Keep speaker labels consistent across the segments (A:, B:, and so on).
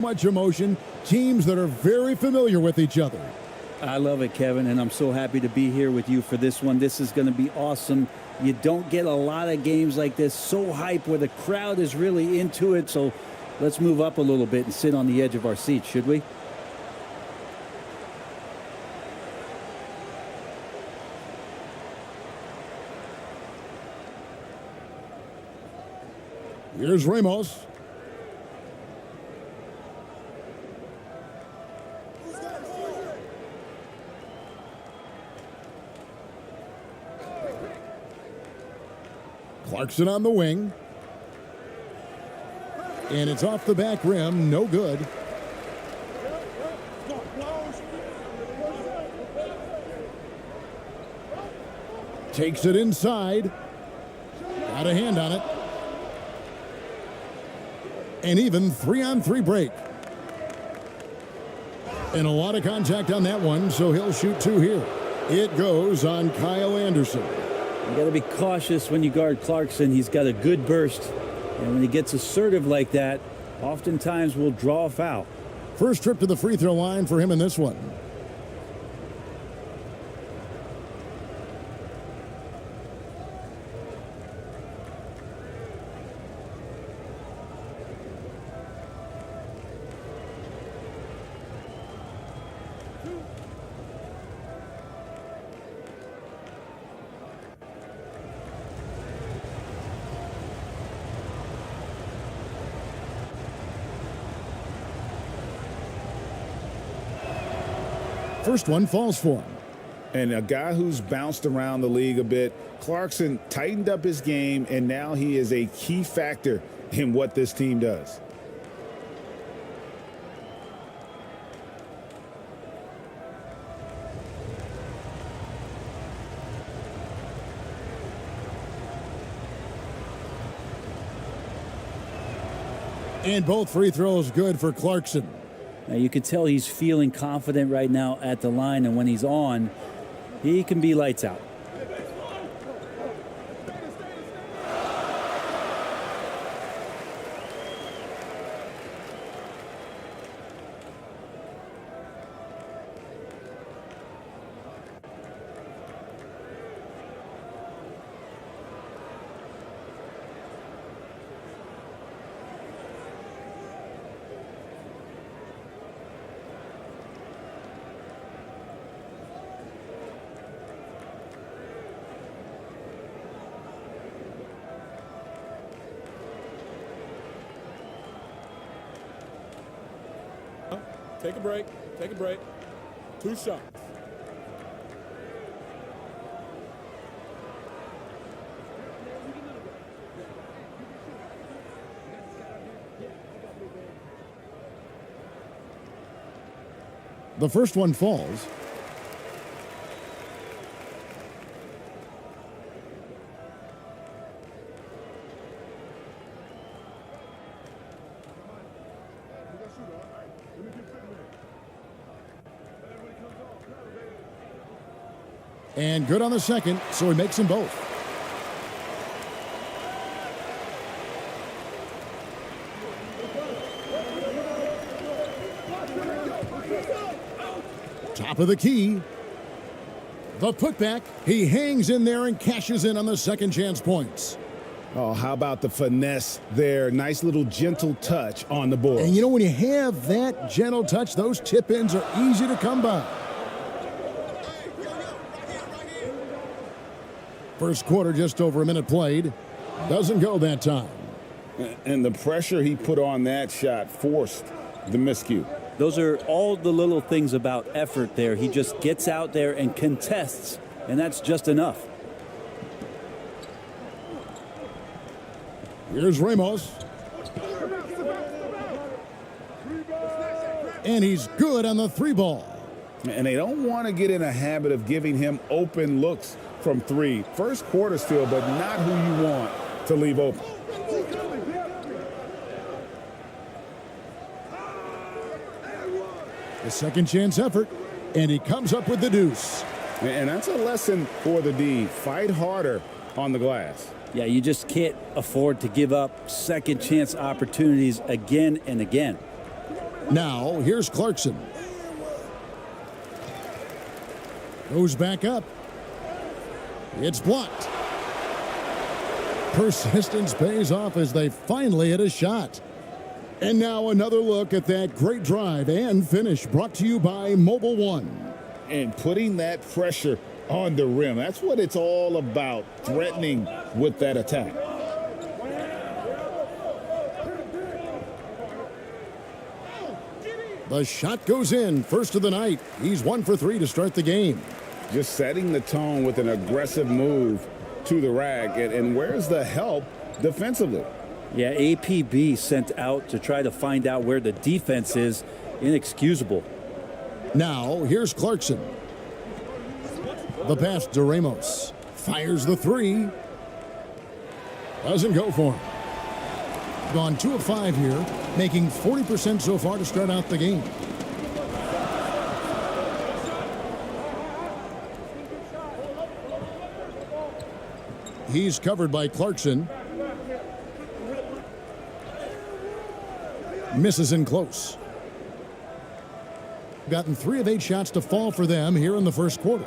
A: Much emotion, teams that are very familiar with each other.
B: I love it, Kevin, and I'm so happy to be here with you for this one. This is going to be awesome. You don't get a lot of games like this, so hype, where the crowd is really into it. So let's move up a little bit and sit on the edge of our seats, should we?
A: Here's Ramos. Clarkson on the wing. And it's off the back rim, no good. Takes it inside. Got a hand on it. And even 3-on-3 break. And a lot of contact on that one, so he'll shoot two here. It goes on Kyle Anderson.
B: You got to be cautious when you guard Clarkson. He's got a good burst, and when he gets assertive like that, oftentimes will draw a foul.
A: First trip to the free throw line for him in this one. First one falls for him.
C: And a guy who's bounced around the league a bit, Clarkson tightened up his game, and now he is a key factor in what this team does.
A: And both free throws good for Clarkson.
B: Now you can tell he's feeling confident right now at the line, and when he's on, he can be lights out.
D: Take a break. Take a break. 2 shots.
A: The first one falls. And good on the second, so he makes them both. Top of the key. The putback. He hangs in there and cashes in on the second chance points.
C: Oh, how about the finesse there? Nice little gentle touch on the board.
A: And you know, when you have that gentle touch, those tip-ins are easy to come by. First quarter, just over a minute played. Doesn't go that time.
C: And the pressure he put on that shot forced the miscue.
B: Those are all the little things about effort there. He just gets out there and contests, and that's just enough.
A: Here's Ramos. And he's good on the 3 ball.
C: And they don't want to get in a habit of giving him open looks from 3. First quarter still, but not who you want to leave open.
A: The second chance effort, and he comes up with the deuce.
C: And that's a lesson for the D. Fight harder on the glass.
B: Yeah, you just can't afford to give up second chance opportunities again and again.
A: Now, here's Clarkson. Goes back up. It's blocked. Persistence pays off as they finally hit a shot. And now another look at that great drive and finish brought to you by Mobile One.
C: And putting that pressure on the rim. That's what it's all about, threatening with that attack.
A: The shot goes in, first of the night. He's 1 for 3 to start the game.
C: Just setting the tone with an aggressive move to the rack. And where's the help defensively?
B: Yeah, APB sent out to try to find out where the defense is. Inexcusable.
A: Now, here's Clarkson. The pass to Ramos. Fires the three. Doesn't go for him. Gone 2 of 5 here, making 40% so far to start out the game. He's covered by Clarkson. Misses in close. Gotten 3 of 8 shots to fall for them here in the first quarter.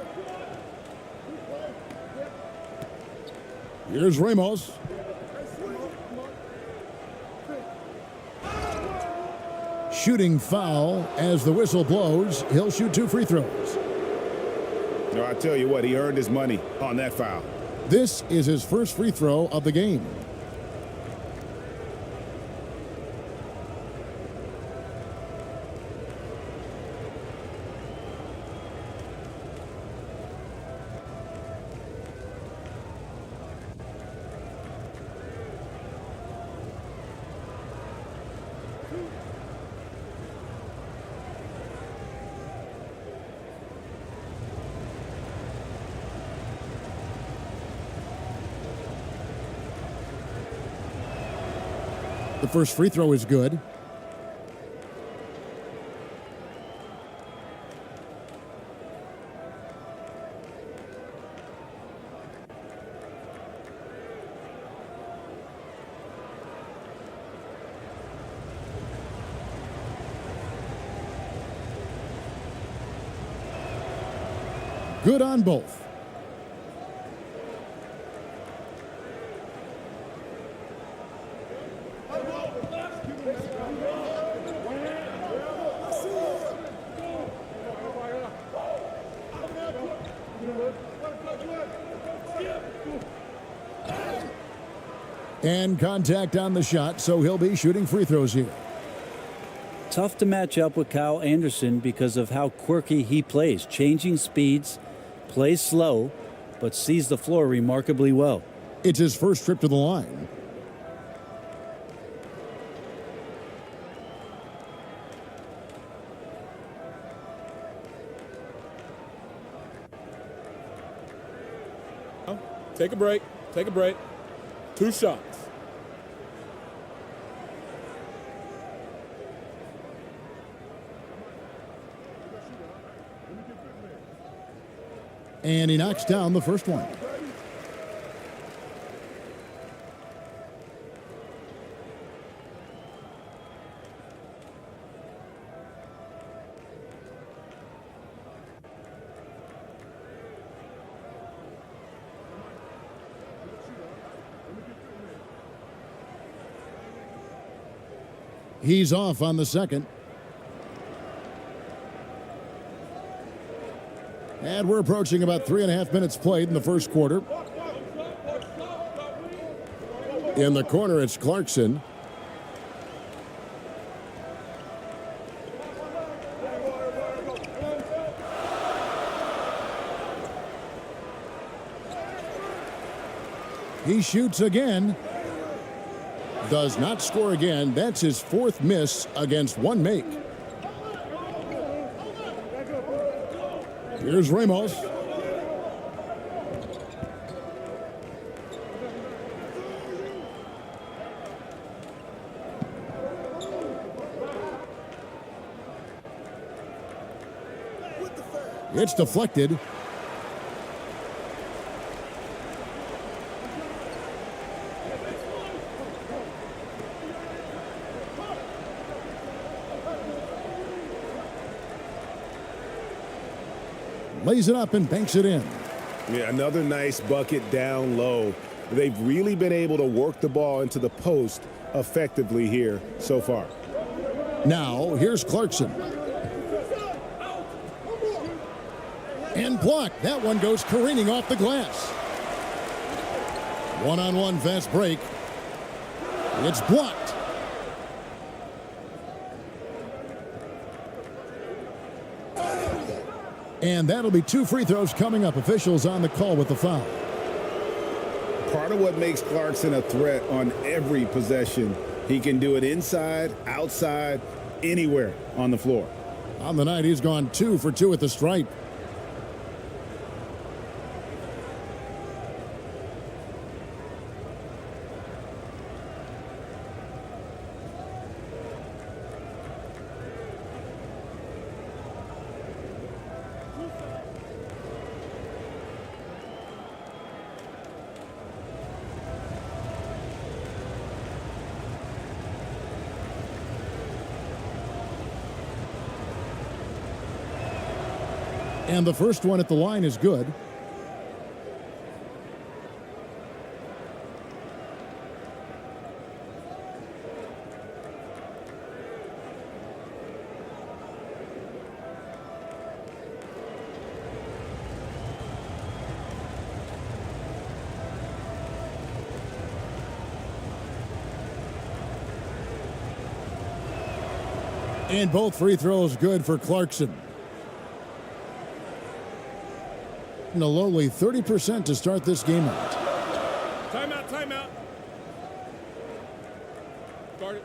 A: Here's Ramos. Shooting foul as the whistle blows. He'll shoot 2 free throws.
C: No, I tell you what, he earned his money on that foul.
A: This is his first free throw of the game. The first free throw is good. Good on both. And contact on the shot, so he'll be shooting free throws here.
B: Tough to match up with Kyle Anderson because of how quirky he plays. Changing speeds, plays slow, but sees the floor remarkably well.
A: It's his first trip to the line.
D: Take a break. Take a break. 2 shots.
A: And he knocks down the first one. He's off on the second. And we're approaching about 3.5 minutes played in the first quarter. In the corner, it's Clarkson. He shoots again. Does not score again. That's his 4th miss against 1 make. Here's Ramos. It's deflected. lays it up and banks it in.
C: Yeah, another nice bucket down low. They've really been able to work the ball into the post effectively here so far.
A: Now, here's Clarkson. And blocked. That one goes careening off the glass. One-on-one fast break. It's blocked. And that'll be 2 free throws coming up. Officials on the call with the foul.
C: Part of what makes Clarkson a threat on every possession, he can do it inside, outside, anywhere on the floor.
A: On the night, he's gone 2 for 2 at the stripe. And the first one at the line is good. And both free throws good for Clarkson. And a lowly 30% to start this game out.
D: Timeout, timeout. Guard it.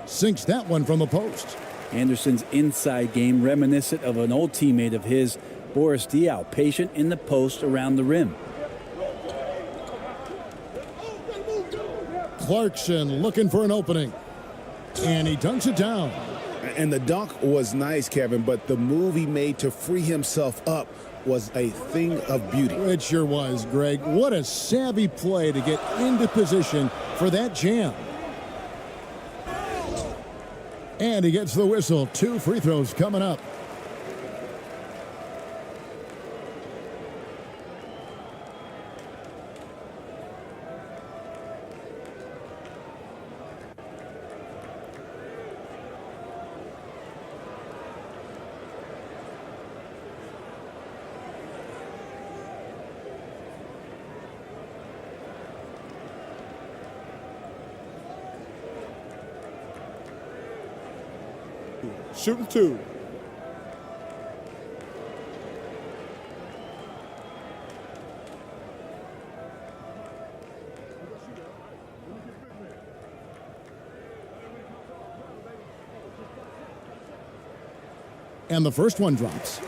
A: Sinks that one from the post.
B: Anderson's inside game reminiscent of an old teammate of his, Boris Diaw, patient in the post around the rim.
A: Clarkson looking for an opening. And he dunks it down.
C: And the dunk was nice, Kevin, but the move he made to free himself up was a thing of beauty.
A: It sure was, Greg. What a savvy play to get into position for that jam. And he gets the whistle. 2 free throws coming up.
D: Shooting 2.
A: And the first one drops.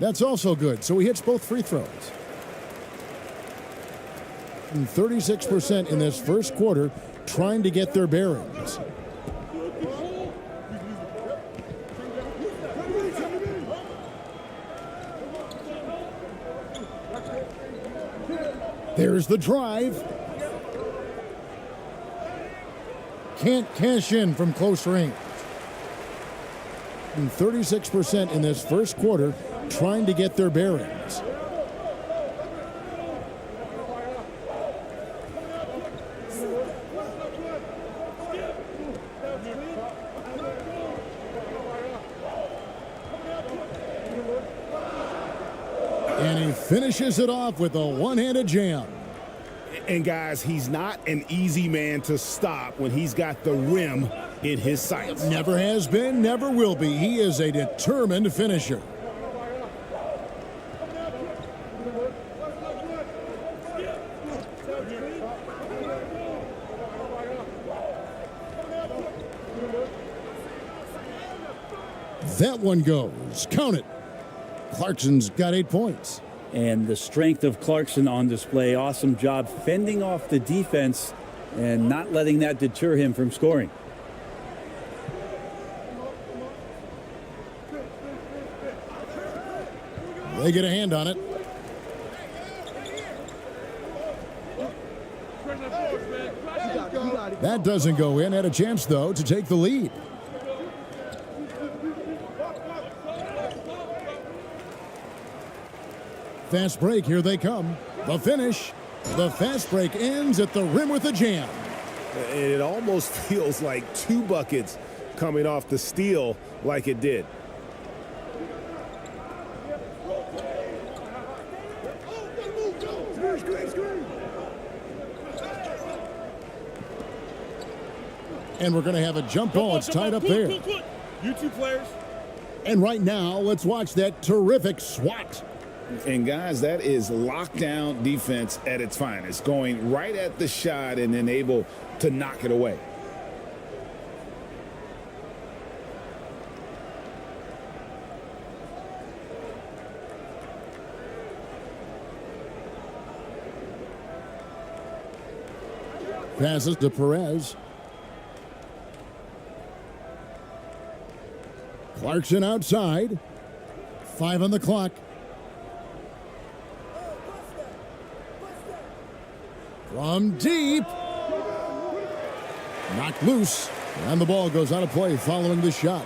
A: That's also good. So he hits both free throws. And 36% in this first quarter trying to get their bearings. There's the drive. Can't cash in from close range. And 36% in this first quarter trying to get their bearings. And he finishes it off with a one-handed jam.
C: And guys, he's not an easy man to stop when he's got the rim in his sights.
A: Never has been, never will be. He is a determined finisher. That one goes. Count it. Clarkson's got 8 points.
B: And the strength of Clarkson on display. Awesome job fending off the defense and not letting that deter him from scoring.
A: They get a hand on it. That doesn't go in. Had a chance, though, to take the lead. Fast break, here they come. The finish. The fast break ends at the rim with a jam.
C: And it almost feels like 2 buckets coming off the steal like it did.
A: And we're going to have a jump ball. It's tied up there.
D: You two players.
A: And right now, let's watch that terrific swat.
C: And guys, that is lockdown defense at its finest, going right at the shot and then able to knock it away.
A: Passes to Perez. Clarkson outside. 5 on the clock. From deep. Knocked loose. And the ball goes out of play following the shot.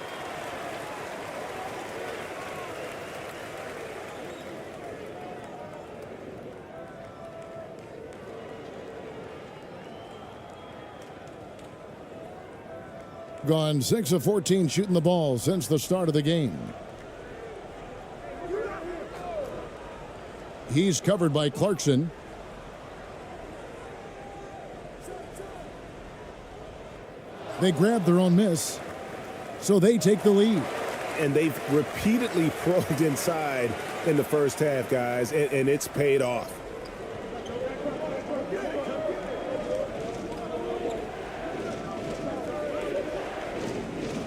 A: Gone 6 of 14 shooting the ball since the start of the game. He's covered by Clarkson. They grab their own miss, so they take the lead.
C: And they've repeatedly probed inside in the first half, guys, and it's paid off.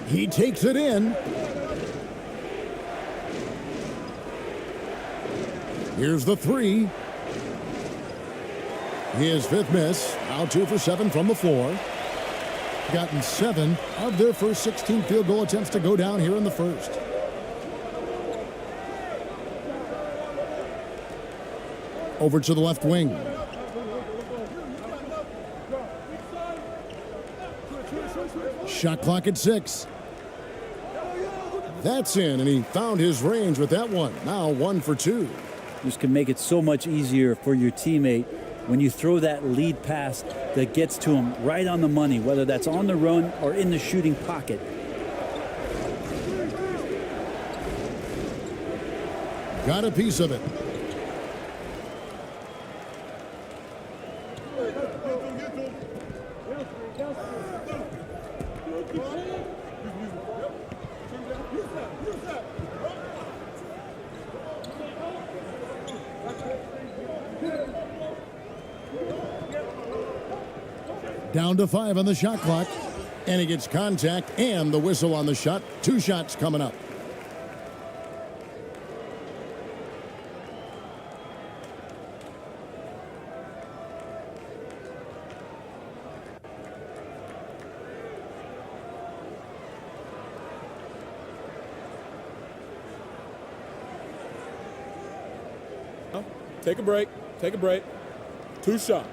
A: He takes it in. Here's the 3. His 5th miss. Now 2 for 7 from the floor. Gotten 7 of their first 16 field goal attempts to go down here in the first. Over to the left wing. Shot clock at 6. That's in, and he found his range with that one. Now 1 for 2.
B: This can make it so much easier for your teammate when you throw that lead pass that gets to him right on the money, whether that's on the run or in the shooting pocket.
A: Got a piece of it. Down to 5 on the shot clock. And he gets contact and the whistle on the shot. 2 shots coming up.
D: Take a break. Take a break. 2 shots.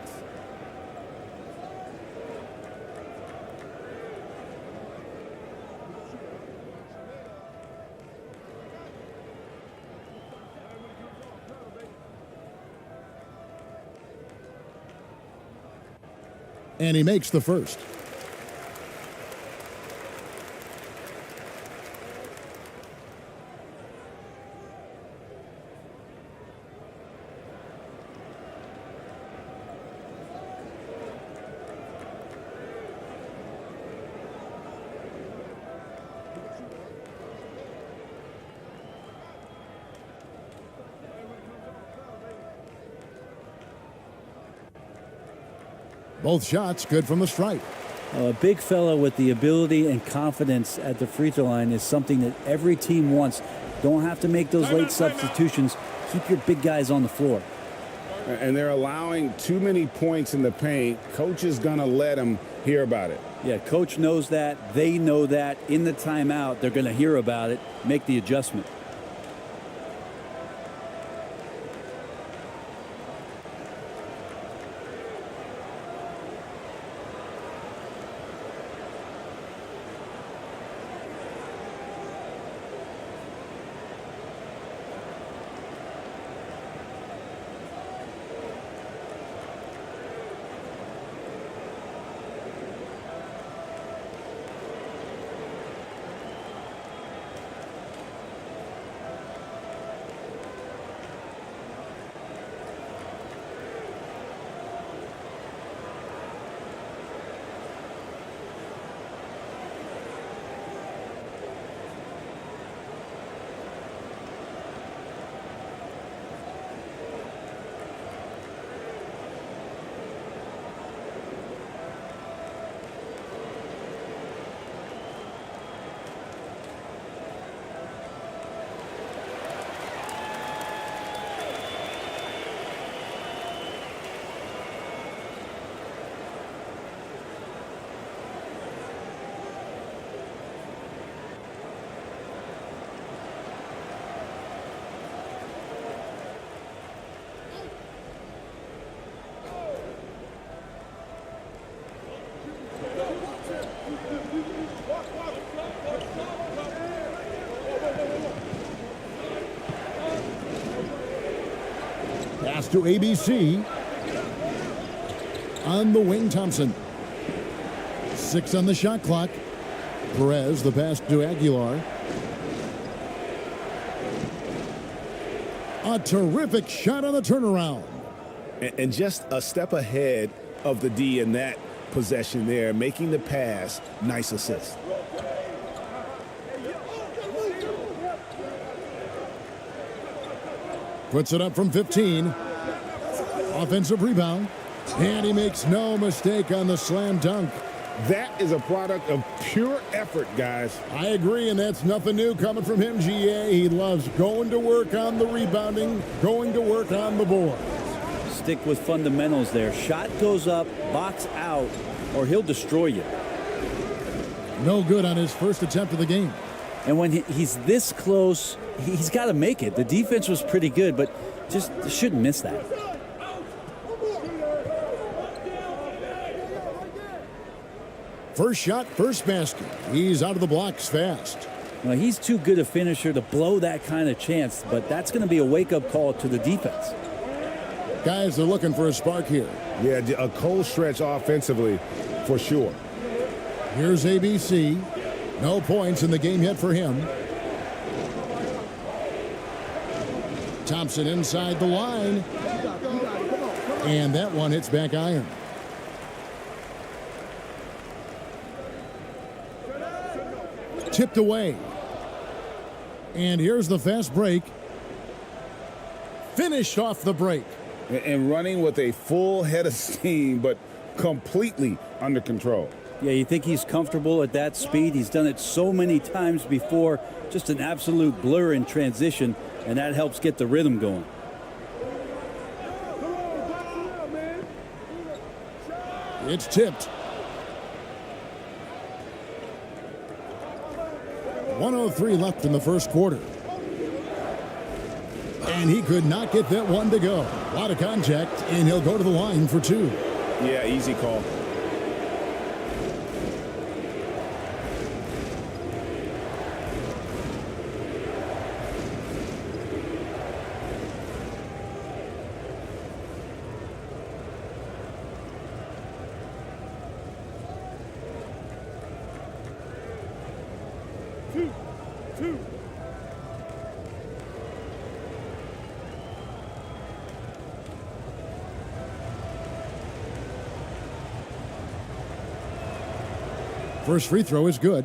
A: And he makes the first. Both shots good from the stripe.
B: A big fella with the ability and confidence at the free throw line is something that every team wants. Don't have to make those late substitutions. Keep your big guys on the floor.
C: And they're allowing too many points in the paint. Coach is going to let them hear about it.
B: Yeah, coach knows that. They know that. In the timeout, they're going to hear about it, make the adjustment.
A: Pass to ABC. On the wing, Thompson. 6 on the shot clock. Perez, the pass to Aguilar. A terrific shot on the turnaround.
C: And just a step ahead of the D in that possession there, making the pass. Nice assist.
A: Puts it up from 15. Offensive rebound. And he makes no mistake on the slam dunk.
C: That is a product of pure effort, guys.
A: I agree, and that's nothing new coming from him, GA. He loves going to work on the rebounding, going to work on the board.
B: Stick with fundamentals there. Shot goes up, box out, or he'll destroy you.
A: No good on his first attempt of the game.
B: And when he's this close, he's got to make it. The defense was pretty good, but just shouldn't miss that.
A: First shot, first basket. He's out of the blocks fast.
B: Well, he's too good a finisher to blow that kind of chance, but that's going to be a wake-up call to the defense.
A: Guys are looking for a spark here.
C: Yeah, a cold stretch offensively for sure.
A: Here's ABC. No points in the game yet for him. Thompson inside the line. And that one hits back iron. Tipped away. And here's the fast break. Finished off the break.
C: And running with a full head of steam, but completely under control.
B: Yeah, you think he's comfortable at that speed. He's done it so many times before. Just an absolute blur in transition, and that helps get the rhythm going.
A: It's tipped. 1:03 left in the first quarter. And he could not get that one to go. A lot of contact, and he'll go to the line for two.
C: Yeah, easy call.
D: Two.
A: First free throw is good.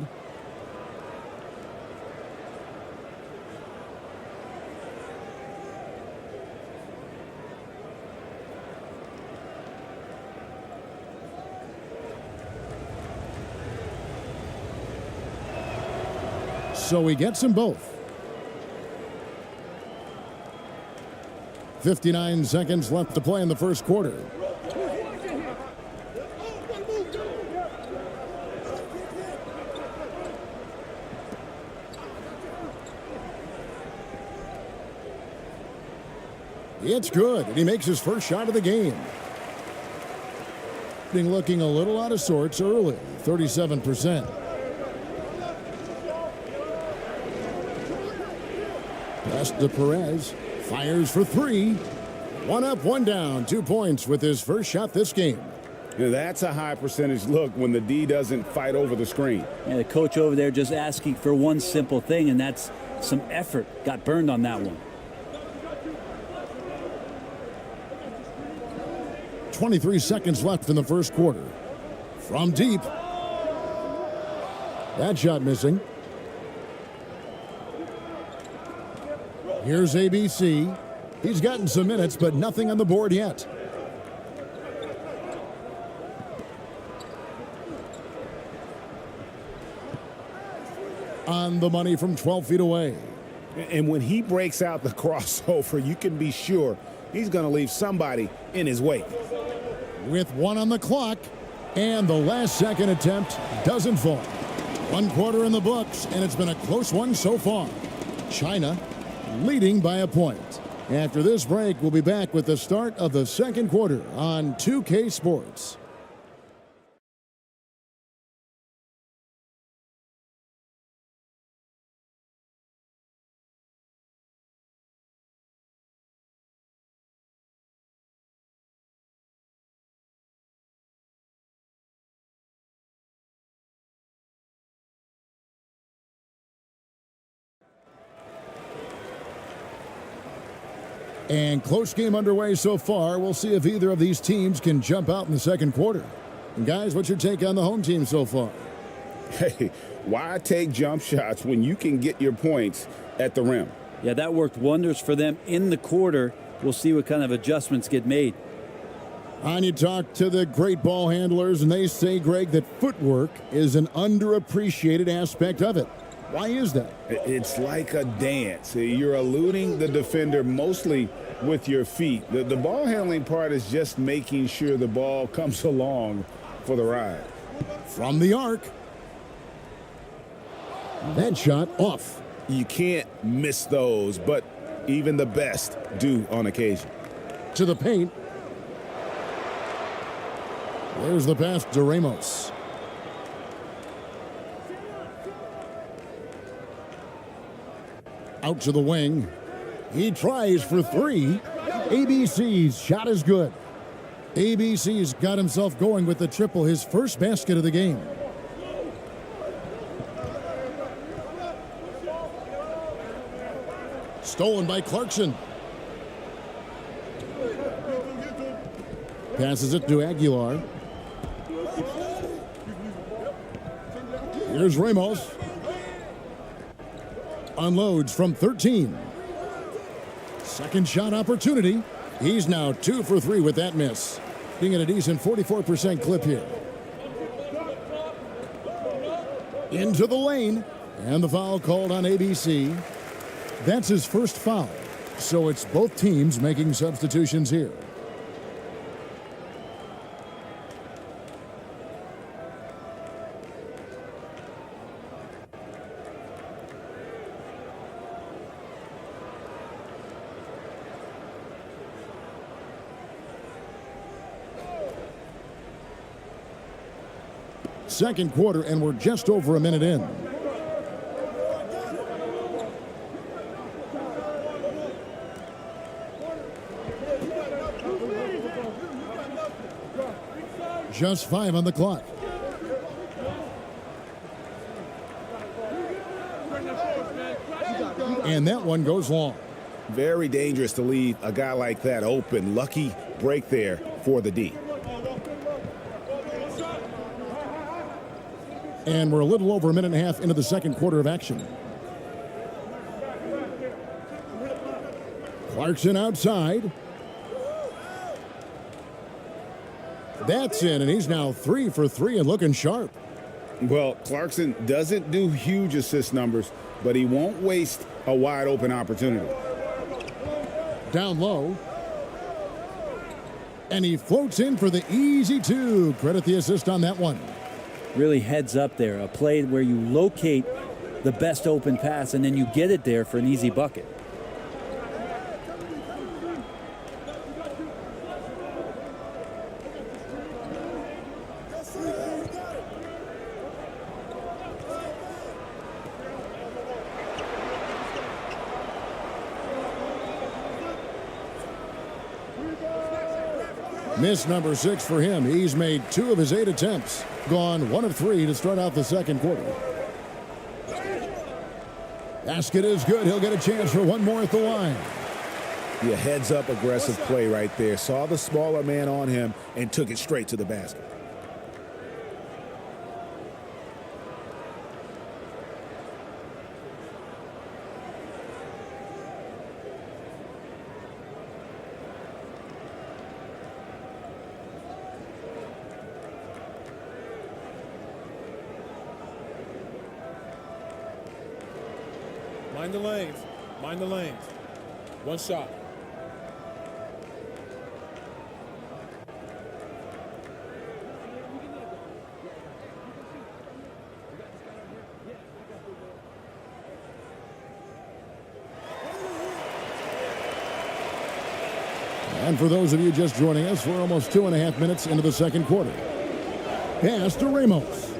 A: So he gets them both. 59 seconds left to play in the first quarter. It's good, and he makes his first shot of the game. Looking a little out of sorts early, 37%. Pass to Perez, fires for three. One up, one down, 2 points with his first shot this game.
C: Yeah, that's a high percentage look when the D doesn't fight over the screen.
B: Yeah, the coach over there just asking for one simple thing, and that's some effort. Got burned on that one.
A: 23 seconds left in the first quarter. From deep. That shot missing. Here's ABC. He's gotten some minutes, but nothing on the board yet. On the money from 12 feet away.
C: And when he breaks out the crossover, you can be sure he's going to leave somebody in his wake.
A: With one on the clock, and the last second attempt doesn't fall. 1 quarter in the books, and it's been a close one so far. China leading by a point. After this break, we'll be back with the start of the second quarter on 2K Sports. And close game underway so far. We'll see if either of these teams can jump out in the second quarter. And guys, what's your take on the home team so far?
C: Hey, why take jump shots when you can get your points at the rim?
B: Yeah, that worked wonders for them in the quarter. We'll see what kind of adjustments get made.
A: And you talk to the great ball handlers, and they say, Greg, that footwork is an underappreciated aspect of it. Why is that?
C: It's like a dance. You're eluding the defender mostly with your feet. The ball handling part is just making sure the ball comes along for the ride.
A: From the arc. That shot off.
C: You can't miss those, but even the best do on occasion.
A: To the paint. There's the pass to Ramos. Out to the wing. He tries for three. ABC's shot is good. ABC's got himself going with the triple, his first basket of the game. Stolen by Clarkson. Passes it to Aguilar. Here's Ramos. Unloads from 13. Second shot opportunity. He's now 2 for 3 with that miss. Being at a decent 44% clip here. Into the lane. And the foul called on ABC. That's his first foul. So it's both teams making substitutions here. Second quarter, and we're just over a minute in. Just 5 on the clock. And that one goes long.
C: Very dangerous to leave a guy like that open. Lucky break there for the D.
A: And we're a little over a minute and a half into the second quarter of action. Clarkson outside. That's in, and he's now 3 for 3 and looking sharp.
C: Well, Clarkson doesn't do huge assist numbers, but he won't waste a wide open opportunity.
A: Down low. And he floats in for the easy 2. Credit the assist on that one.
B: Really heads up there. A play where you locate the best open pass and then you get it there for an easy bucket.
A: Miss number 6 for him. He's made 2 of his 8 attempts. Gone 1 of 3 to start out the second quarter. Basket is good. He'll get a chance for one more at the line.
C: Yeah, heads up aggressive play right there. Saw the smaller man on him and took it straight to the basket.
D: Mind the lanes. Mind the lanes. One shot.
A: And for those of you just joining us, we're almost 2.5 minutes into the second quarter. Pass to Ramos.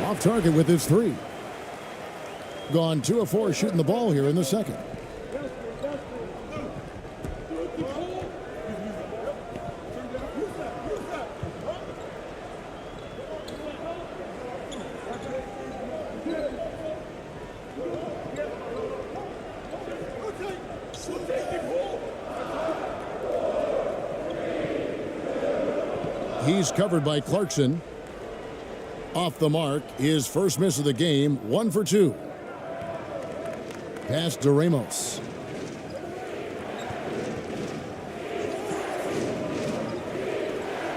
A: Off target with his 3. Gone 2 of 4 shooting the ball here in the second. He's covered by Clarkson. Off the mark, his first miss of the game, 1 for 2. Pass to Ramos.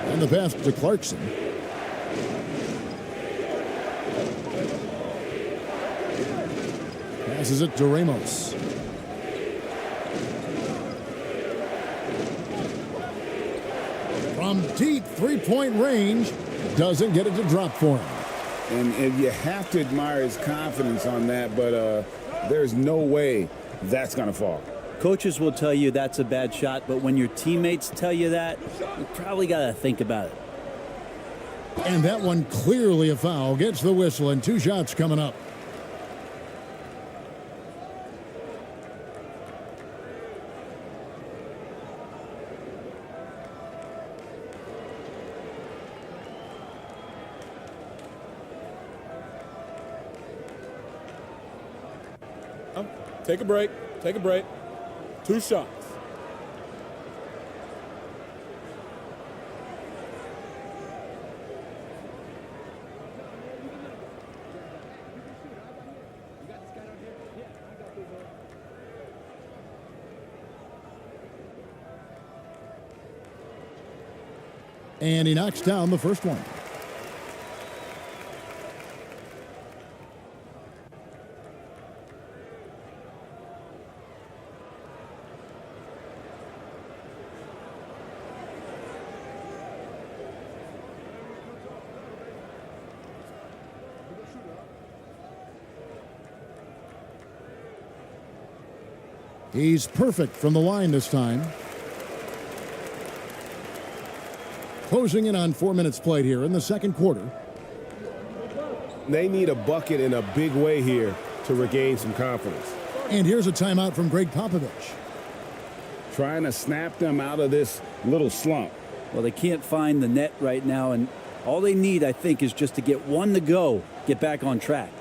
A: And the pass to Clarkson. Passes it to Ramos. From deep three-point range, doesn't get it to drop for him.
C: And you have to admire his confidence on that, but there's no way that's going to fall.
B: Coaches will tell you that's a bad shot, but when your teammates tell you that, you probably got to think about it.
A: And that one clearly a foul. Gets the whistle, and 2 shots coming up.
D: Take a break. Take a break. 2 shots.
A: And he knocks down the first one. He's perfect from the line this time. Closing in on 4 minutes played here in the second quarter.
E: They need a bucket in a big way here to regain some confidence.
A: And here's a timeout from Greg Popovich.
C: Trying to snap them out of this little slump.
B: Well, they can't find the net right now, and all they need, I think, is just to get one to go, get back on track.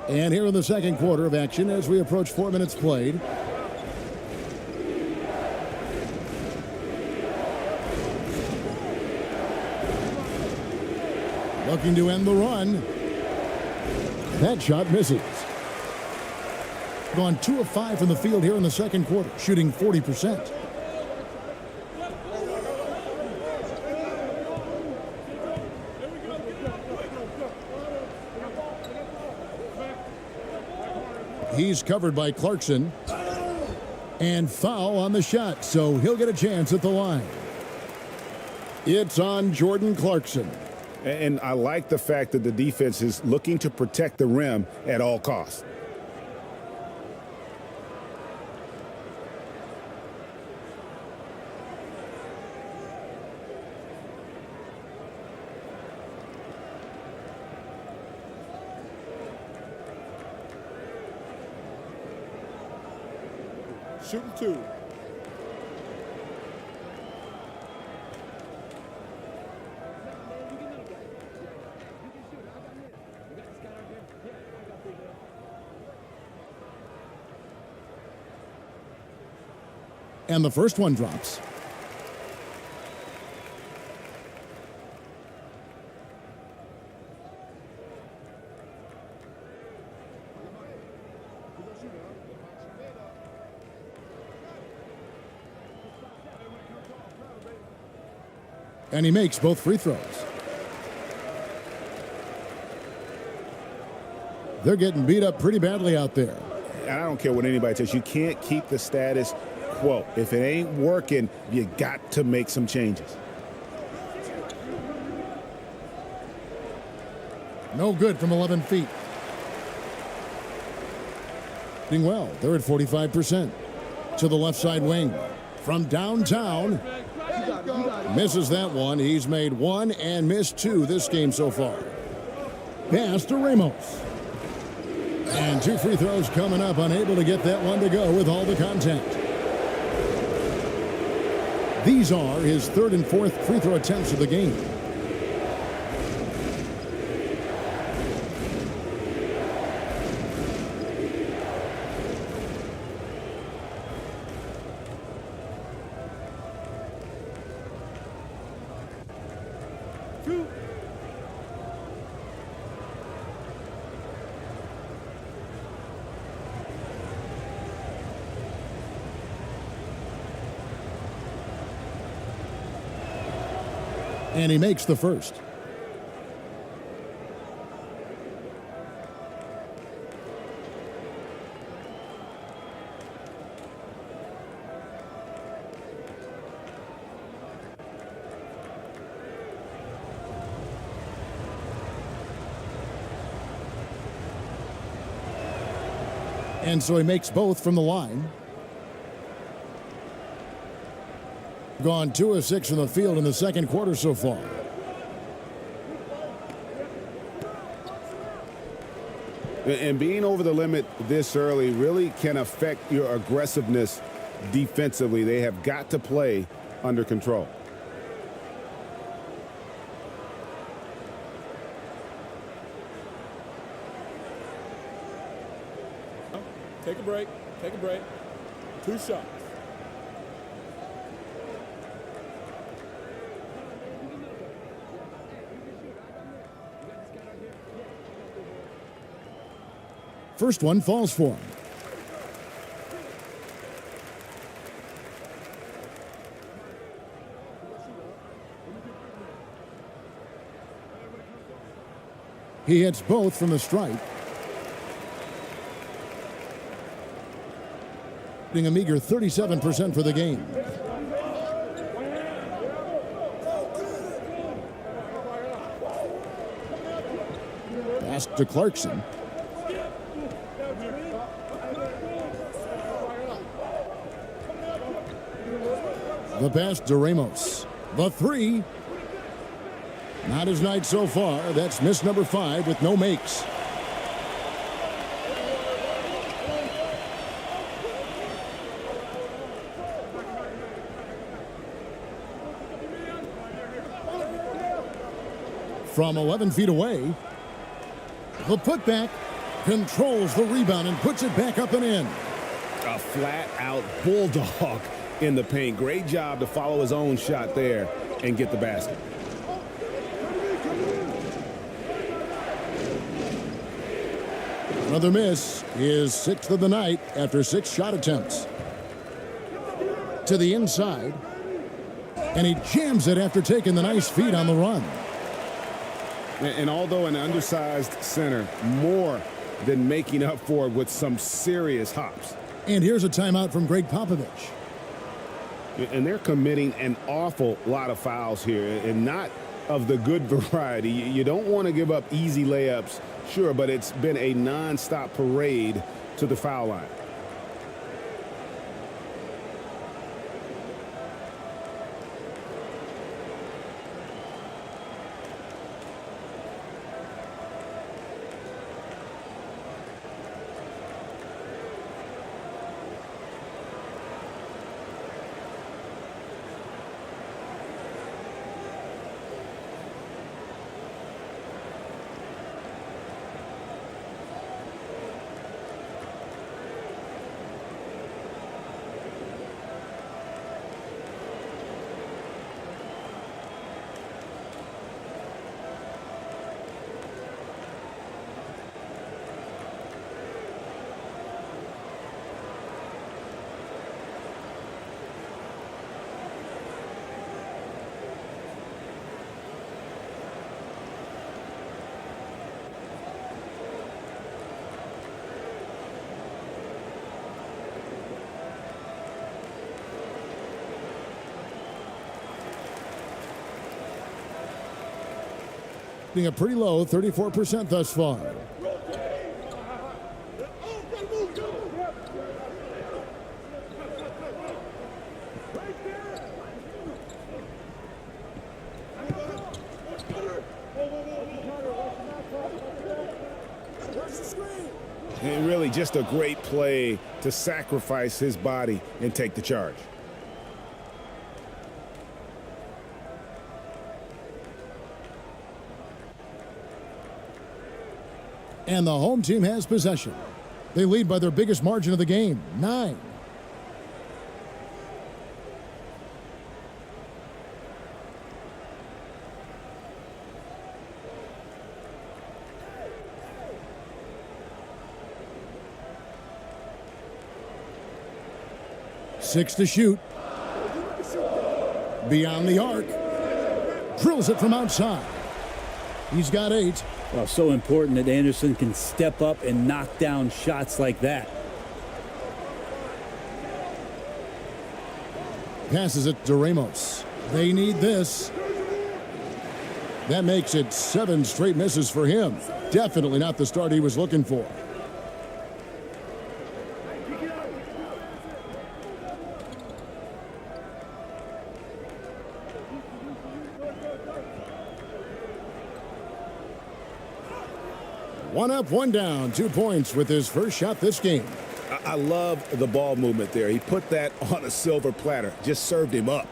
A: And here in the second quarter of action as we approach 4 minutes played. Looking to end the run. That shot misses. Gone 2 of 5 from the field here in the second quarter, shooting 40%. He's covered by Clarkson. And foul on the shot, so he'll get a chance at the line. It's on Jordan Clarkson.
C: And I like the fact that the defense is looking to protect the rim at all costs.
D: Shooting 2.
A: And the first one drops. And he makes both free throws. They're getting beat up pretty badly out there.
C: And I don't care what anybody says. You can't keep the status quo. If it ain't working, you got to make some changes.
A: No good from 11 feet. Doing well. They're at 45%. To the left side wing. From downtown. Misses that one. He's made 1 and missed 2 this game so far. Pass to Ramos. And 2 free throws coming up. Unable to get that one to go with all the contact. These are his 3rd and 4th free throw attempts of the game. And he makes the first. And so he makes both from the line. Gone 2 of 6 from the field in the second quarter so far.
C: And being over the limit this early really can affect your aggressiveness defensively. They have got to play under control.
D: Take a break. Take a break. 2 shots.
A: First one falls for him. He hits both from the stripe. A meager 37% for the game. Pass to Clarkson. The pass to Ramos. The three. Not his night so far. That's miss number 5 with no makes. From 11 feet away, the putback controls the rebound and puts it back up and in.
C: A flat-out bulldog in the paint. Great job to follow his own shot there and get the basket.
A: Another miss, his 6th of the night after 6 shot attempts. To the inside, and he jams it after taking the nice feed on the run.
C: And although an undersized center, more than making up for it with some serious hops.
A: And here's a timeout from Greg Popovich.
C: And they're committing an awful lot of fouls here, and not of the good variety. You don't want to give up easy layups, sure, but it's been a nonstop parade to the foul line.
A: A pretty low 34% thus far.
C: And really just a great play to sacrifice his body and take the charge.
A: And the home team has possession. They lead by their biggest margin of the game, 9. Six to shoot. Beyond the arc. Drills it from outside. He's got 8.
B: Well, so important that Anderson can step up and knock down shots like that.
A: Passes it to Ramos. They need this. That makes it 7 straight misses for him. Definitely not the start he was looking for. One up, one down. 2 points with his first shot this game.
E: I love the ball movement there. He put that on a silver platter. Just served him up.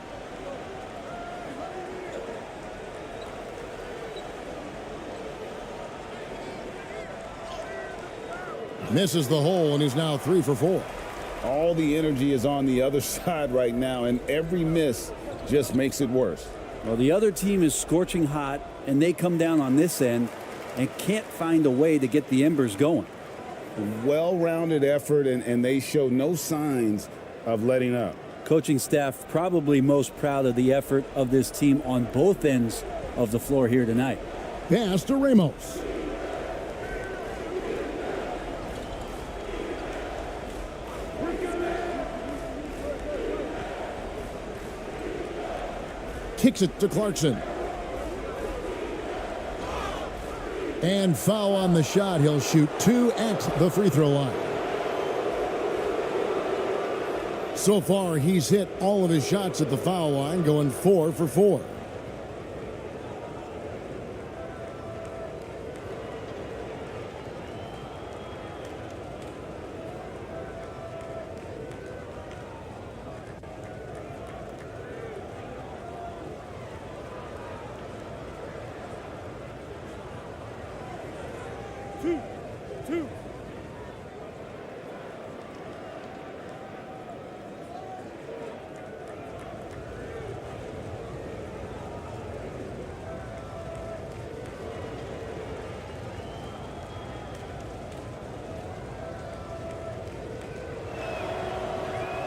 A: Misses the hole and is now 3 for 4.
C: All the energy is on the other side right now, and every miss just makes it worse.
B: Well, the other team is scorching hot, and they come down on this end and can't find a way to get the embers going.
C: Well-rounded effort, and they show no signs of letting up.
B: Coaching staff probably most proud of the effort of this team on both ends of the floor here tonight.
A: Pass to Ramos. Kicks it to Clarkson. And foul on the shot. He'll shoot 2 at the free throw line. So far, he's hit all of his shots at the foul line, going 4 for 4.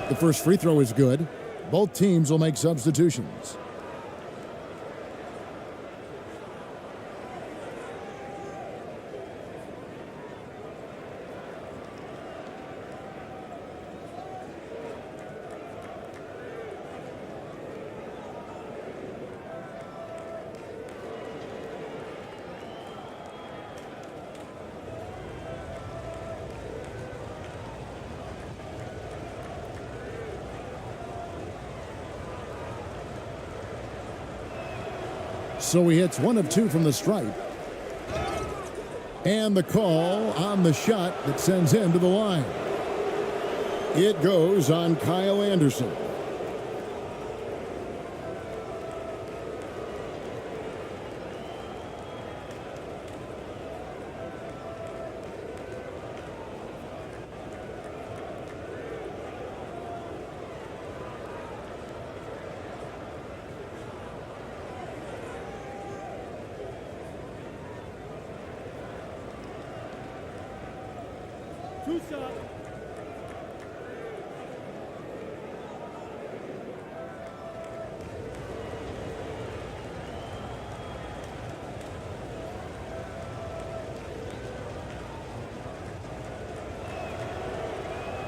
A: The first free throw is good. Both teams will make substitutions. So he hits 1 of 2 from the stripe. And the call on the shot that sends him to the line. It goes on Kyle Anderson.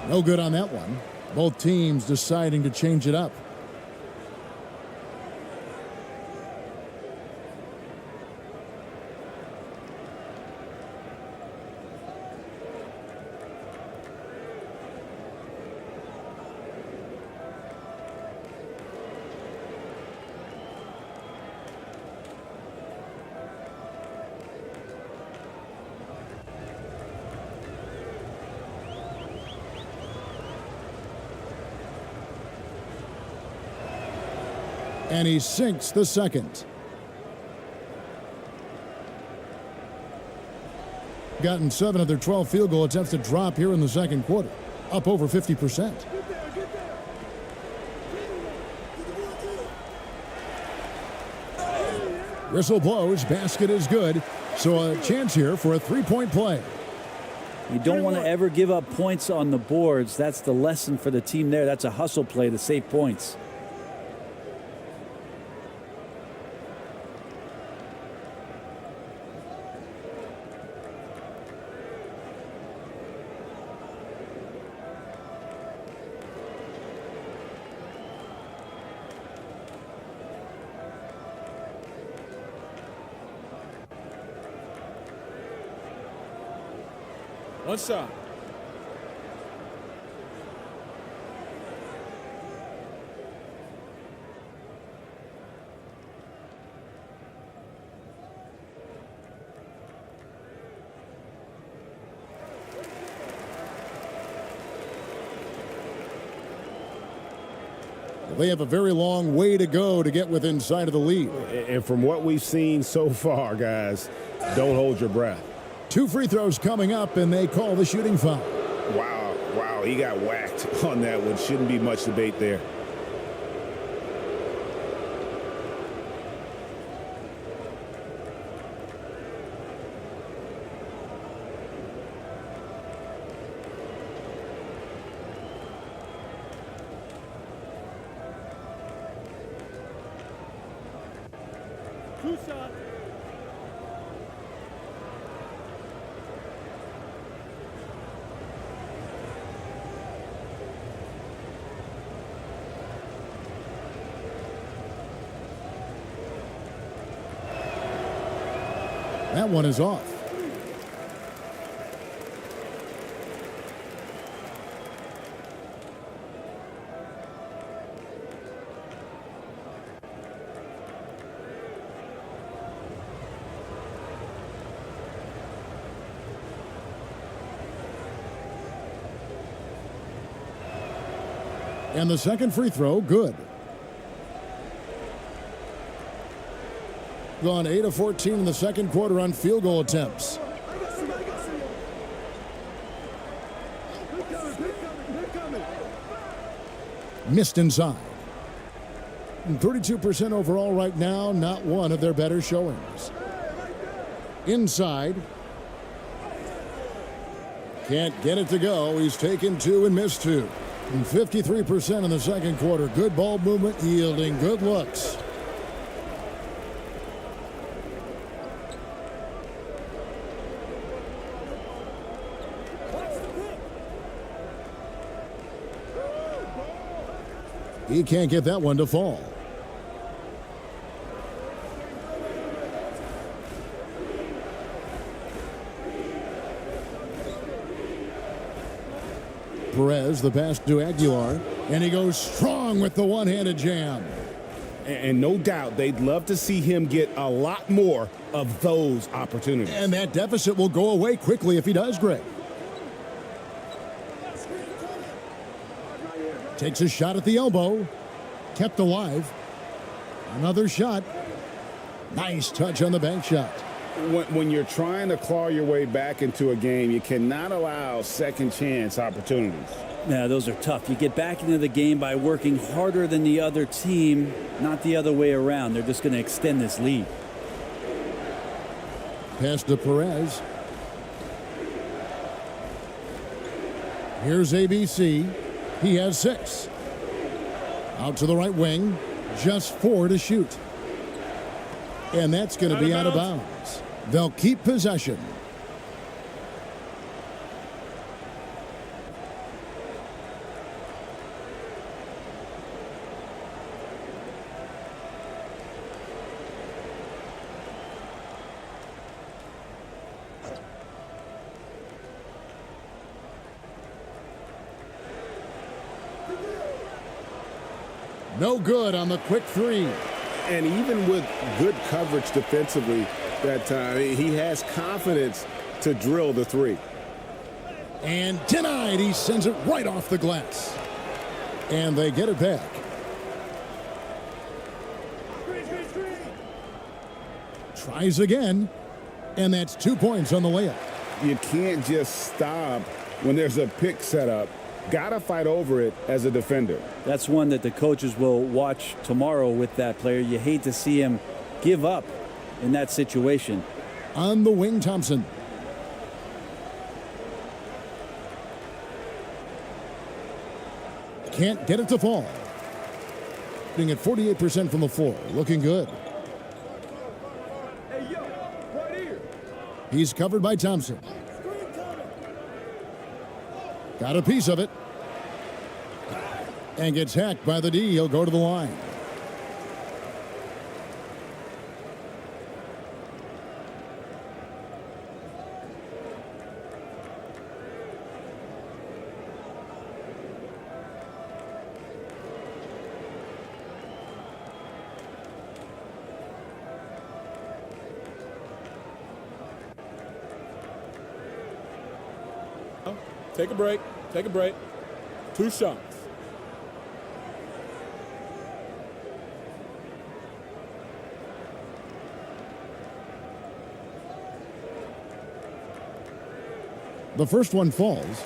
A: No good on that one. Both teams deciding to change it up. And he sinks the second. Gotten 7 of their 12 field goal attempts to drop here in the second quarter. Up over 50%. Whistle blows. Basket is good. So a chance here for a three-point play.
B: You don't want to ever give up points on the boards. That's the lesson for the team there. That's a hustle play to save points.
D: One shot.
A: They have a very long way to go to get within sight of the lead.
C: And from what we've seen so far, guys, don't hold your breath.
A: 2 free throws coming up, and they call the shooting foul.
C: Wow, he got whacked on that one. Shouldn't be much debate there.
D: Two shots.
A: That one is off. And the second free throw, good. Gone 8 of 14 in the second quarter on field goal attempts. Missed inside. And 32% overall right now, not one of their better showings. Inside. Can't get it to go. He's taken 2 and missed 2. And 53% in the second quarter. Good ball movement, yielding good looks. He can't get that one to fall. Perez, the pass to Aguilar, and he goes strong with the one-handed jam.
C: And no doubt they'd love to see him get a lot more of those opportunities.
A: And that deficit will go away quickly if he does, Greg. Takes a shot at the elbow. Kept alive. Another shot. Nice touch on the bank shot.
C: When you're trying to claw your way back into a game, you cannot allow second chance opportunities.
B: Yeah, those are tough. You get back into the game by working harder than the other team, not the other way around. They're just going to extend this lead.
A: Pass to Perez. Here's ABC. He has 6. Out to the right wing. Just 4 to shoot. And that's going to be out of bounds. They'll keep possession. No good on the quick 3.
C: And even with good coverage defensively that time, he has confidence to drill the 3.
A: And denied. He sends it right off the glass. And they get it back. Tries again. And that's 2 points on the layup.
C: You can't just stop when there's a pick set up. Got to fight over it as a defender.
B: That's one that the coaches will watch tomorrow with that player. You hate to see him give up in that situation.
A: On the wing, Thompson. Can't get it to fall. Being at 48% from the floor. Looking good.
D: Hey, yo, right here.
A: He's covered by Thompson. Got a piece of it. And gets hacked by the D. He'll go to the line.
D: Take a break. Take a break. 2 shots.
A: The first one falls.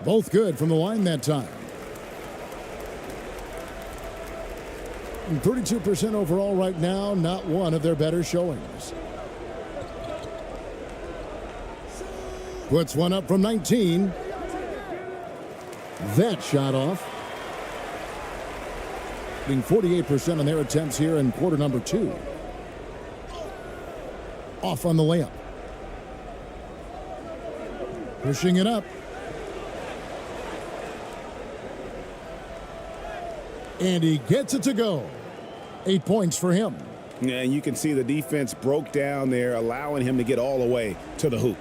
A: Both good from the line that time. 32% overall right now, not one of their better showings. Puts one up from 19. That shot off. Being 48% on their attempts here in quarter number 2. Off on the layup. Pushing it up. And he gets it to go. 8 points for him.
C: Yeah, and you can see the defense broke down there, allowing him to get all the way to the hoop.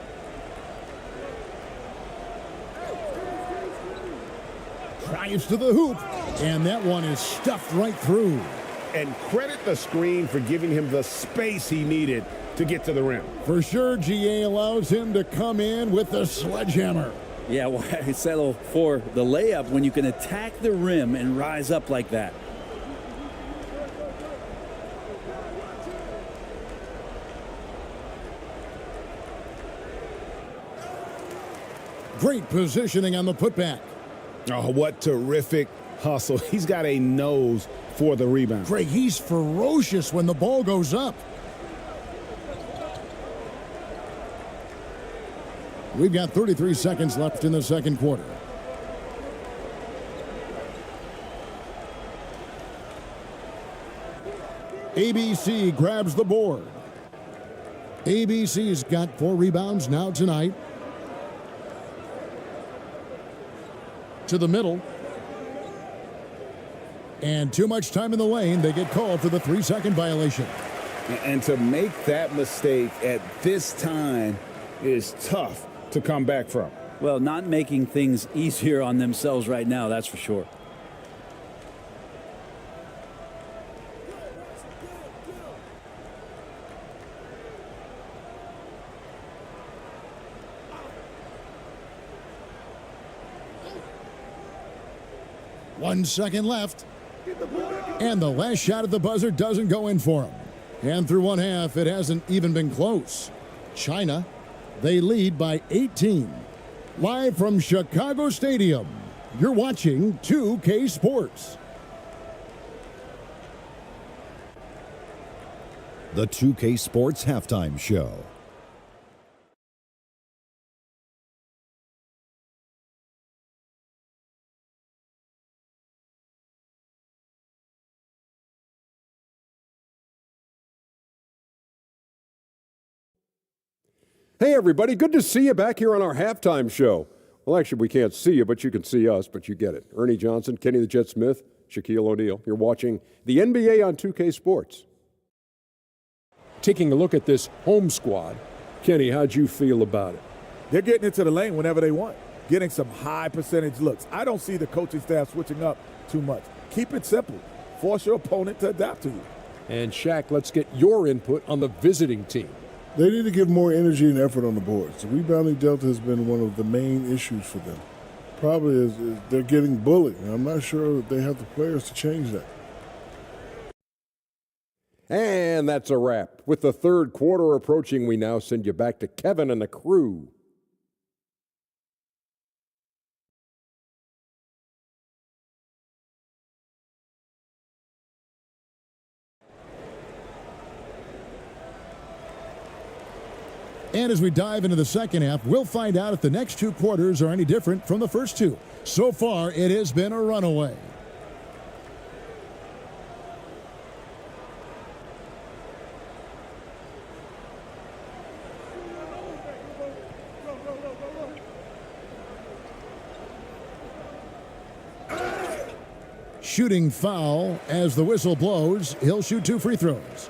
A: Drives to the hoop. And that one is stuffed right through.
C: And credit the screen for giving him the space he needed to get to the rim.
A: For sure, GA allows him to come in with the sledgehammer.
B: Yeah, why settle for the layup when you can attack the rim and rise up like that?
A: Great positioning on the putback.
C: Oh, what terrific hustle. He's got a nose for the rebound.
A: Greg, he's ferocious when the ball goes up. We've got 33 seconds left in the second quarter. ABC grabs the board. ABC's got 4 rebounds now tonight. To the middle. And too much time in the lane. They get called for the 3-second violation.
C: And to make that mistake at this time is tough to come back from.
B: Well, not making things easier on themselves right now, that's for sure.
A: One second left. And the last shot at the buzzer doesn't go in for him. And through one half, it hasn't even been close. China, they lead by 18. Live from Chicago Stadium, you're watching 2K Sports.
F: The 2K Sports Halftime Show.
G: Hey, everybody. Good to see you back here on our halftime show. Well, actually, we can't see you, but you can see us, but you get it. Ernie Johnson, Kenny the Jet Smith, Shaquille O'Neal. You're watching the NBA on 2K Sports. Taking a look at this home squad, Kenny, how'd you feel about it?
H: They're getting into the lane whenever they want, getting some high percentage looks. I don't see the coaching staff switching up too much. Keep it simple. Force your opponent to adapt to you.
G: And Shaq, let's get your input on the visiting team.
I: They need to give more energy and effort on the boards. The rebounding delta has been one of the main issues for them. Probably is they're getting bullied. I'm not sure they have the players to change that.
G: And that's a wrap. With the third quarter approaching, we now send you back to Kevin and the crew.
A: And as we dive into the second half, we'll find out if the next 2 quarters are any different from the first 2. So far, it has been a runaway. shooting foul. As the whistle blows, he'll shoot 2 free throws.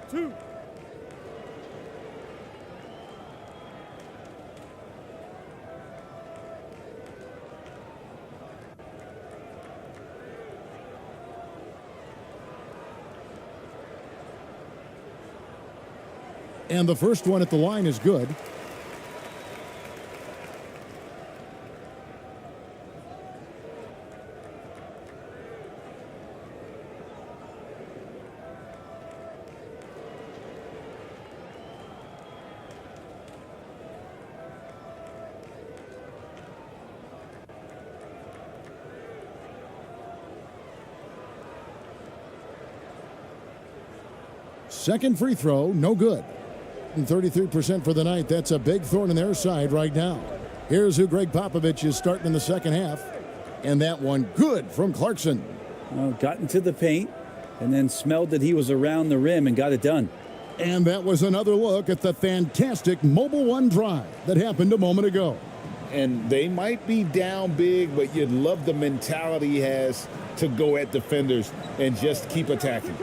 H: Two.
A: And the first one at the line is good. Second free throw, no good. And 33% for the night. That's a big thorn in their side right now. Here's who Greg Popovich is starting in the second half. And that one good from Clarkson.
B: Well, got into the paint and then smelled that he was around the rim and got it done.
A: And that was another look at the fantastic Mobile One drive that happened a moment ago.
E: And they might be down big, but you'd love the mentality he has to go at defenders and just keep attacking.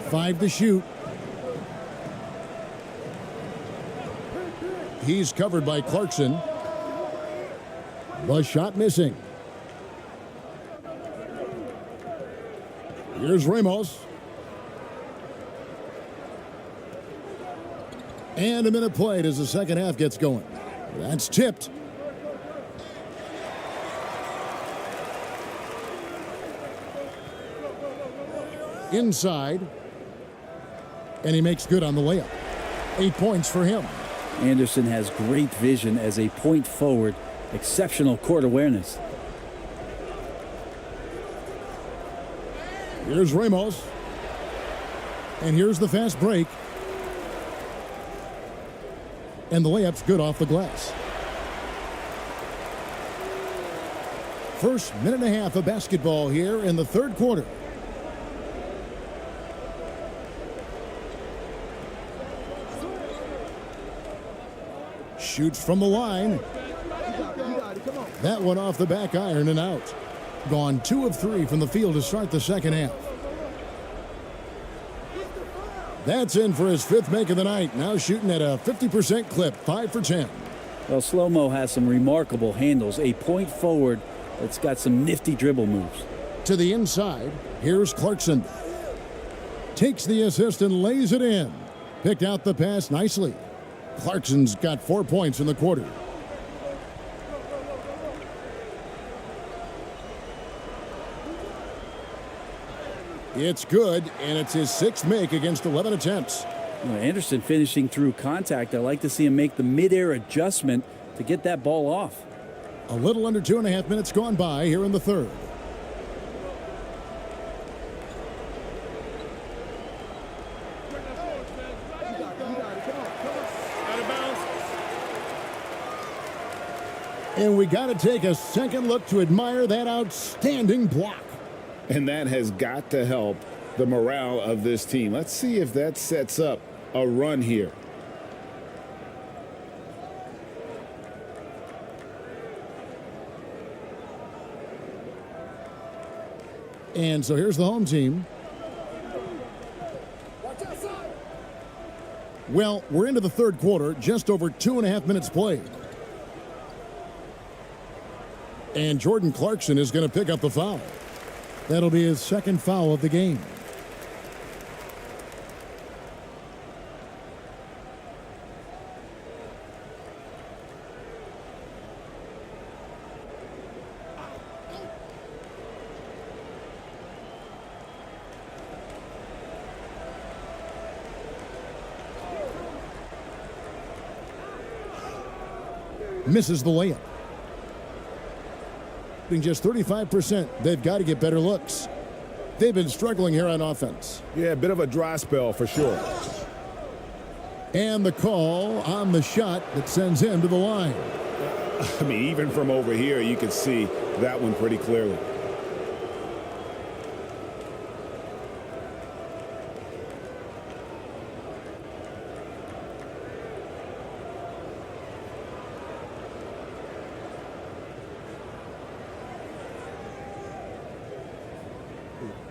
A: Five to shoot. He's covered by Clarkson. The shot missing. Here's Ramos. And a minute played as the second half gets going. That's tipped. Inside. And he makes good on the layup. 8 points for him.
B: Anderson has great vision as a point forward. Exceptional court awareness.
A: Here's Ramos. And here's the fast break. And the layup's good off the glass. First minute and a half of basketball here in the third quarter. Shoots from the line. That one off the back iron and out. Gone 2 of 3 from the field to start the second half. That's in for his 5th make of the night. Now shooting at a 50% clip, 5 for 10.
B: Well, Slow-Mo has some remarkable handles. A point forward that's got some nifty dribble moves.
A: To the inside, here's Clarkson. Takes the assist and lays it in. Picked out the pass nicely. Clarkson's got 4 points in the quarter. It's good, and it's his 6th make against 11 attempts.
B: Well, Anderson finishing through contact. I like to see him make the mid-air adjustment to get that ball off.
A: A little under 2.5 minutes gone by here in the third. And we got to take a second look to admire that outstanding block.
E: And that has got to help the morale of this team. Let's see if that sets up a run here.
A: And so here's the home team. Well, we're into the third quarter, just over 2.5 minutes played. And Jordan Clarkson is going to pick up the foul. That'll be his 2nd foul of the game. Misses the layup. Being just 35%, they've got to get better looks. They've been struggling here on offense.
C: Yeah, a bit of a dry spell for sure.
A: And the call on the shot that sends him to the line.
C: I mean, even from over here, you can see that one pretty clearly.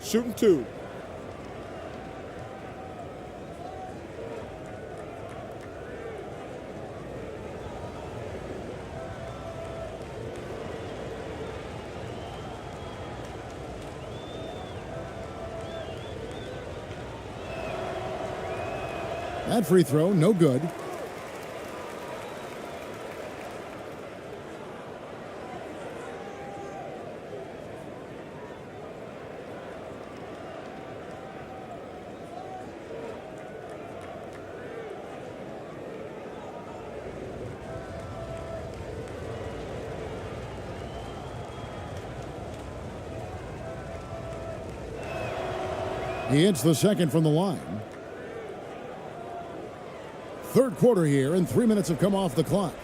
D: Shooting 2.
A: That free throw, no good. He hits the second from the line. Third quarter here, and 3 minutes have come off the clock.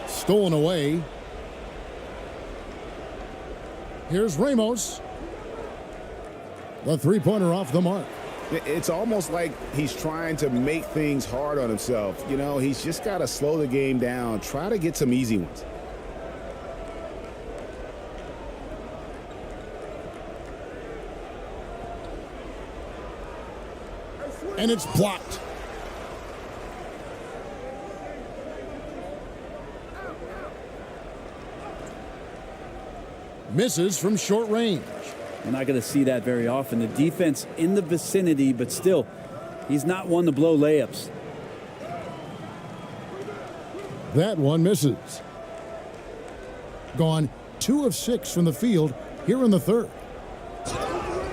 A: Stolen away. Here's Ramos. The three-pointer off the mark.
C: It's almost like he's trying to make things hard on himself. You know, he's just got to slow the game down, try to get some easy ones.
A: And it's blocked. Misses from short range.
B: We're not going to see that very often. The defense in the vicinity, but still, he's not one to blow layups.
A: That one misses. Gone 2 of 6 from the field here in the third.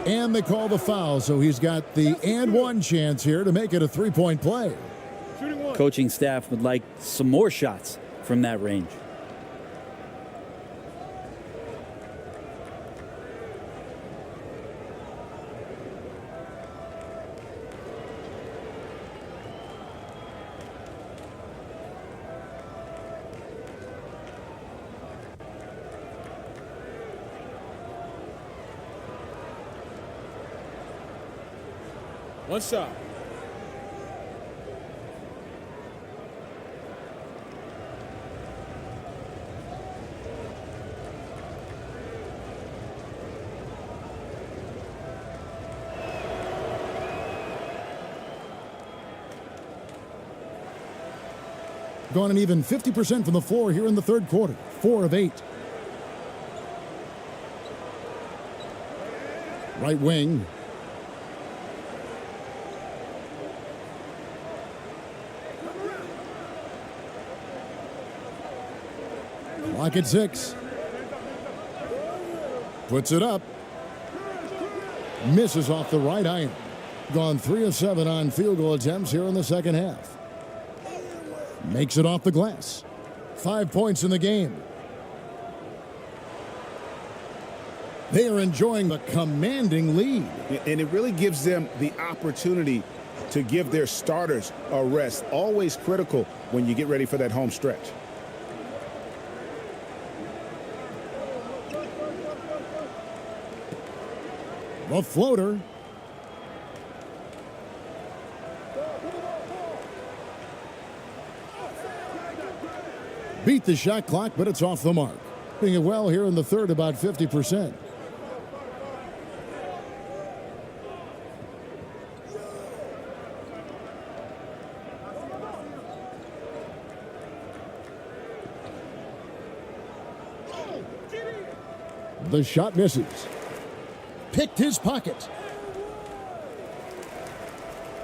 A: And they call the foul, so he's got the and one chance here to make it a three-point play.
B: Coaching staff would like some more shots from that range.
D: One shot.
A: Gone an even 50% from the floor here in the third quarter. 4 of 8. Right wing. Clock at 6. Puts it up. Misses off the right iron. Gone 3 of 7 on field goal attempts here in the second half. Makes it off the glass. 5 points in the game. They are enjoying the commanding lead.
C: And it really gives them the opportunity to give their starters a rest. Always critical when you get ready for that home stretch.
A: The floater. Beat the shot clock, but it's off the mark. Hitting it well here in the third, about 50%. The shot misses. Picked his pocket.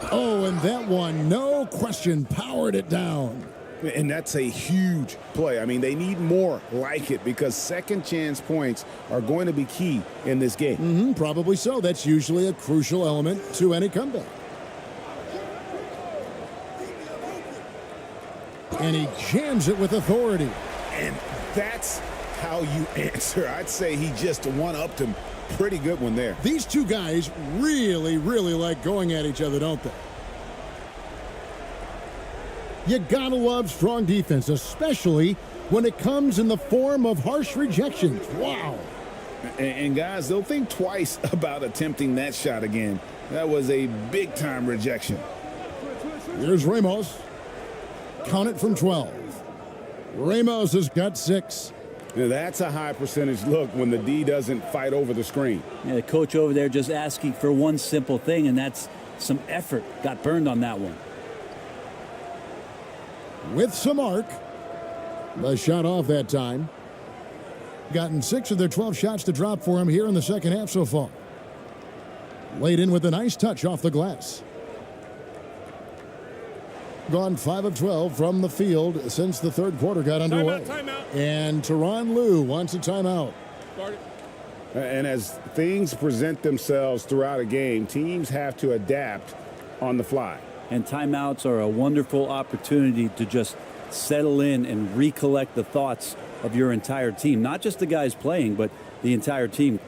A: Oh, and that one, no question, powered it down.
C: And that's a huge play. I mean, they need more like it because second chance points are going to be key in this game.
A: Probably so. That's usually a crucial element to any comeback. And he jams it with authority.
E: And that's how you answer. I'd say he just one-upped him. Pretty good one there.
A: These two guys really, really like going at each other, don't they? You gotta love strong defense, especially when it comes in the form of harsh rejections. Wow.
E: And guys, they'll think twice about attempting that shot again. That was a big-time rejection.
A: Here's Ramos. Count it from 12. Ramos has got 6.
C: Now, that's a high percentage look when the D doesn't fight over the screen.
B: Yeah, the coach over there just asking for one simple thing, and that's some effort. Got burned on that one.
A: With some arc. The shot off that time. Gotten 6 of their 12 shots to drop for him here in the second half so far. Laid in with a nice touch off the glass. Gone 5 of 12 from the field since the third quarter got underway.
D: Timeout.
A: And Tyronn Lue wants a timeout.
D: Start it.
C: And as things present themselves throughout a game, teams have to adapt on the fly.
B: And timeouts are a wonderful opportunity to just settle in and recollect the thoughts of your entire team. Not just the guys playing, but the entire team.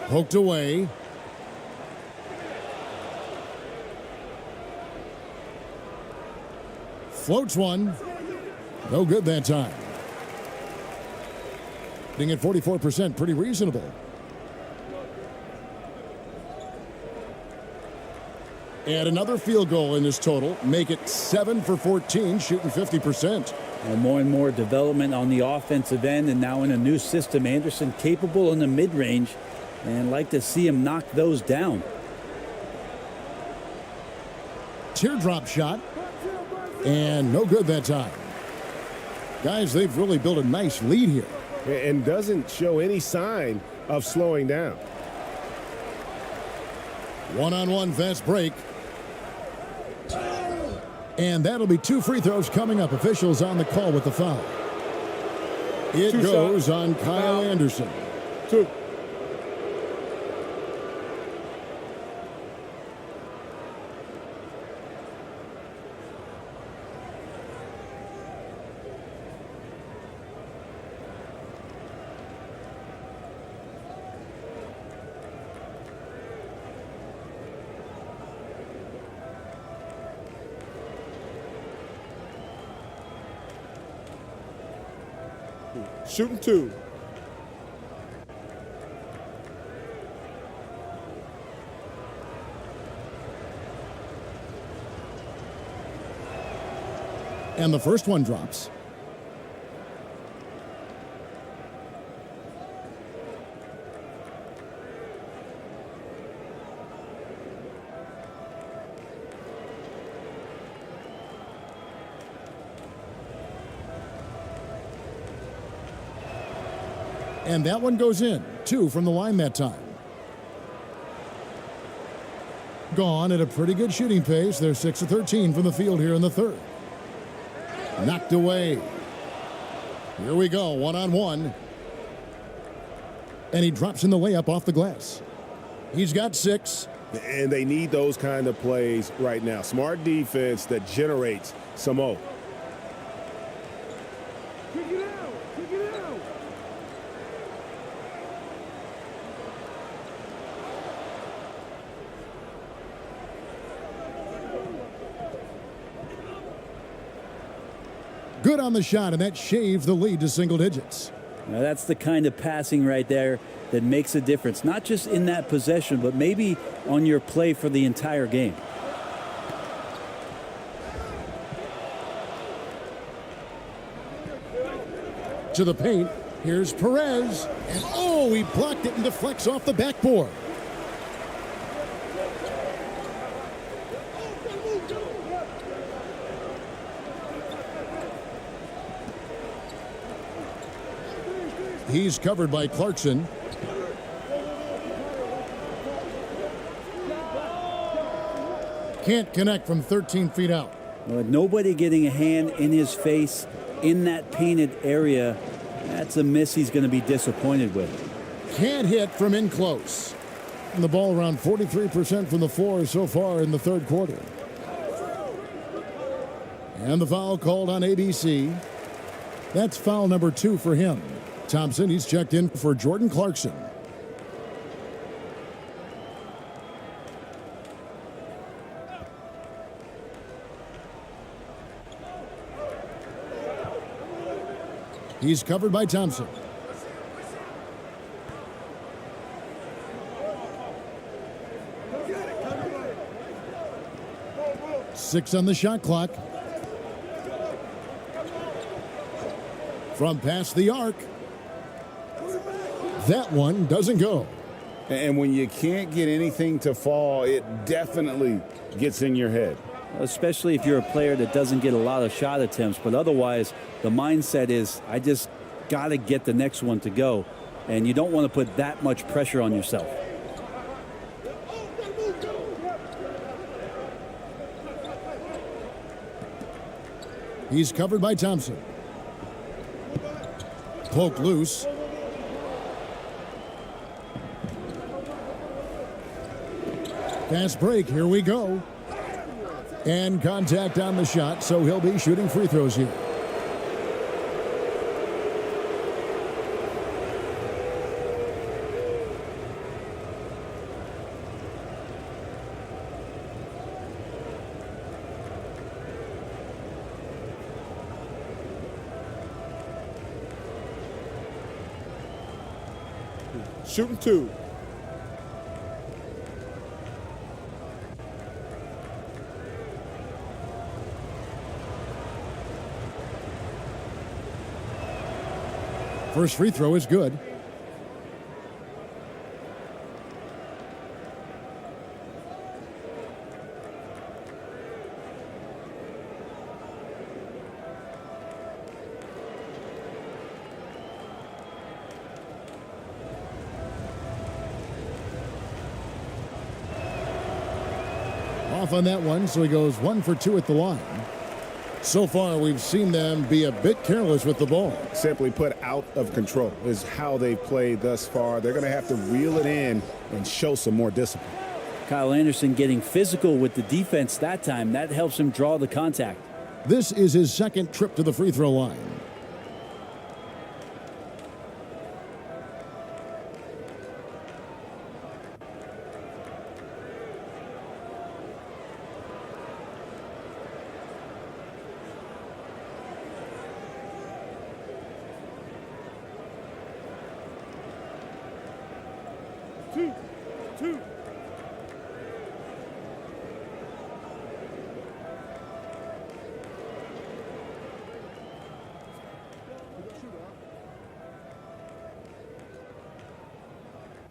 A: Poked away. Floats one. No good that time. Being at 44%, pretty reasonable. And another field goal in this total. Make it 7 for 14, shooting 50%.
B: And more development on the offensive end, and now in a new system. Anderson capable in the mid-range, and like to see him knock those down.
A: Teardrop shot. And no good that time. Guys, they've really built a nice lead here.
C: And doesn't show any sign of slowing down.
A: One-on-one fast break. And that'll be 2 free throws coming up. Officials on the call with the foul. It goes on Kyle Anderson.
D: 2. Shooting 2.
A: And the first one drops. And that one goes in. 2 from the line that time. Gone at a pretty good shooting pace. They're 6 of 13 from the field here in the third. Knocked away. Here we go, one-on-one. And he drops in the layup off the glass. He's got 6.
C: And they need those kind of plays right now. Smart defense that generates some O.
A: Good on the shot, and that shaves the lead to single digits.
B: Now that's the kind of passing right there that makes a difference, not just in that possession, but maybe on your play for the entire game.
A: To the paint, here's Perez, and oh, he blocked it and deflects off the backboard. He's covered by Clarkson. Can't connect from 13 feet out.
B: With nobody getting a hand in his face in that painted area, that's a miss he's going to be disappointed with.
A: Can't hit from in close. And the ball around 43% from the floor so far in the third quarter. And the foul called on ABC. That's foul number 2 for him. Thompson, he's checked in for Jordan Clarkson. He's covered by Thompson. Six on the shot clock. From past the arc. That one doesn't go.
E: And when you can't get anything to fall, it definitely gets in your head.
B: Especially if you're a player that doesn't get a lot of shot attempts, but otherwise the mindset is I just got to get the next one to go, and you don't want to put that much pressure on yourself.
A: He's covered by Thompson. Poked loose. Fast break, here we go. And contact on the shot, so he'll be shooting free throws here.
D: Shooting 2.
A: First free throw is good. Off on that one, so he goes 1 for 2 at the line. So far, we've seen them be a bit careless with the ball.
C: Simply put, out of control is how they've played thus far. They're going to have to reel it in and show some more discipline.
B: Kyle Anderson getting physical with the defense that time. That helps him draw the contact.
A: This is his second trip to the free throw line.
D: Two.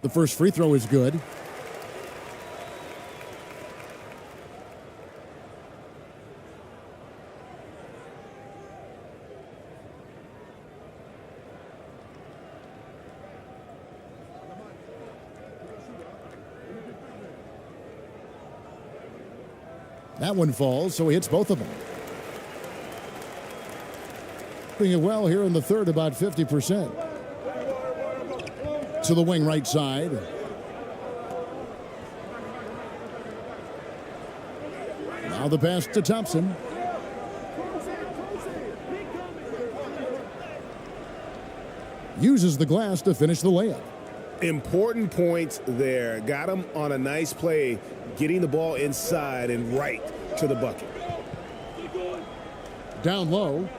A: The first free throw is good. That one falls, so he hits both of them. Doing it well here in the third, about 50%. To the wing right side. Now the pass to Thompson. Uses the glass to finish the layup.
C: Important points there. Got him on a nice play, getting the ball inside and right to the bucket.
A: Down low.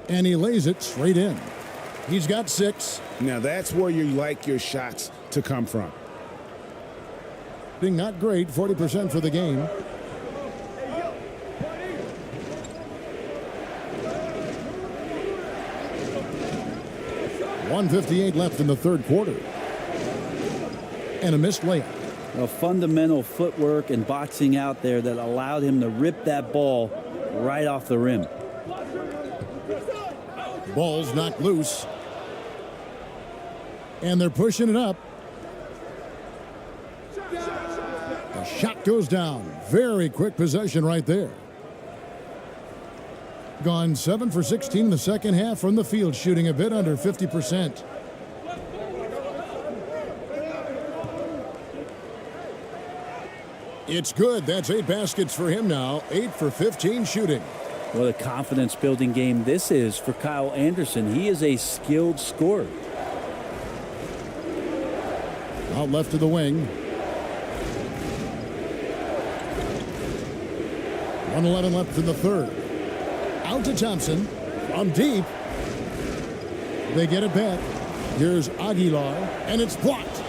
A: And he lays it straight in. He's got 6.
C: Now that's where you like your shots to come from.
A: Being not great, 40% for the game. .158 left in the third quarter. And a missed layup.
B: A fundamental footwork and boxing out there that allowed him to rip that ball right off the rim.
A: Ball's knocked loose. And they're pushing it up. The shot goes down. Very quick possession right there. Gone 7 for 16 in the second half from the field, shooting a bit under 50%. It's good. That's 8 baskets for him now. 8 for 15 shooting.
B: What a confidence-building game this is for Kyle Anderson. He is a skilled scorer.
A: Out left to the wing. 1:11 left in the third. Out to Thompson from deep. They get it back. Here's Aguilar, and it's blocked.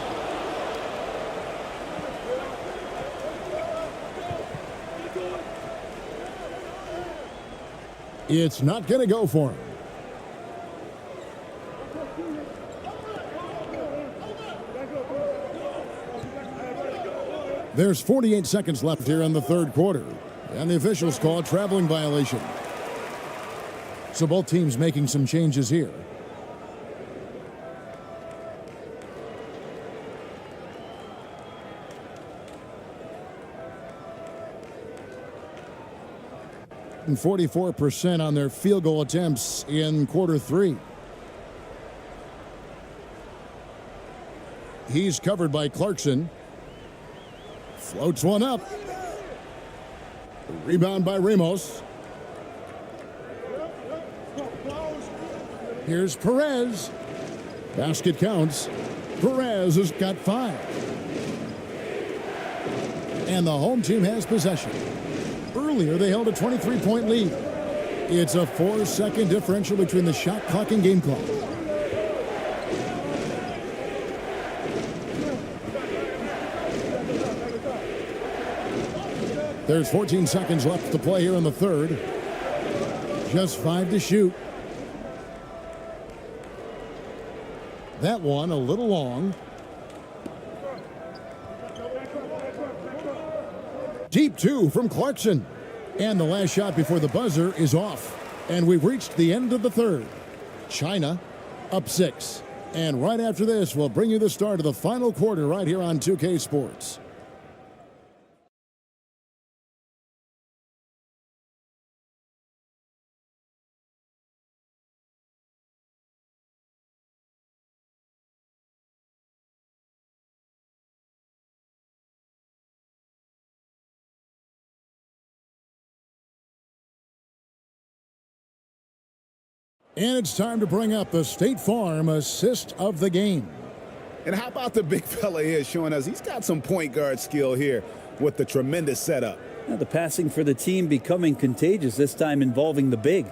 A: It's not going to go for him. There's 48 seconds left here in the third quarter, and the officials call a traveling violation. So both teams making some changes here. And 44% on their field goal attempts in quarter 3. He's covered by Clarkson. Floats one up. Rebound by Ramos. Here's Perez. Basket counts. Perez has got 5. And the home team has possession. Earlier, they held a 23-point lead. It's a 4-second differential between the shot clock and game clock. There's 14 seconds left to play here in the third. Just 5 to shoot. That one a little long. Deep 2 from Clarkson. And the last shot before the buzzer is off. And we've reached the end of the third. China up 6. And right after this, we'll bring you the start of the final quarter right here on 2K Sports. And it's time to bring up the State Farm assist of the game.
C: And how about the big fella here showing us he's got some point guard skill here with the tremendous setup.
B: Now the passing for the team becoming contagious, this time involving the big.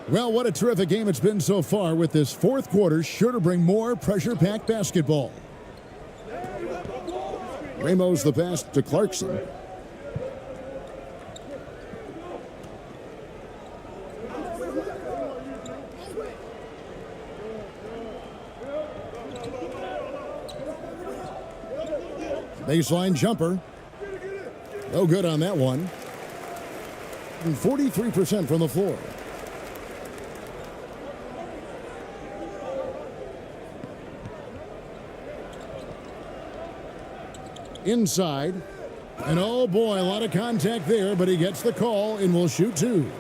A: Well, what a terrific game it's been so far, with this fourth quarter sure to bring more pressure-packed basketball. Ramos the pass to Clarkson. Baseline jumper. No good on that one. And 43% from the floor. Inside. And oh boy, a lot of contact there, but he gets the call and will shoot two.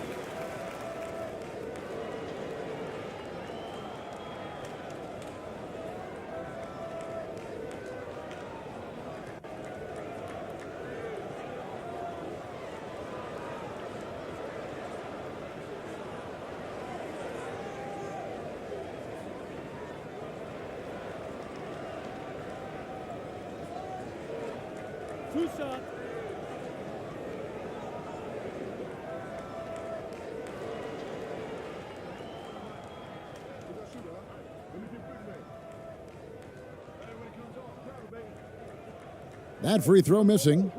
D: Two shots.
A: That free throw missing.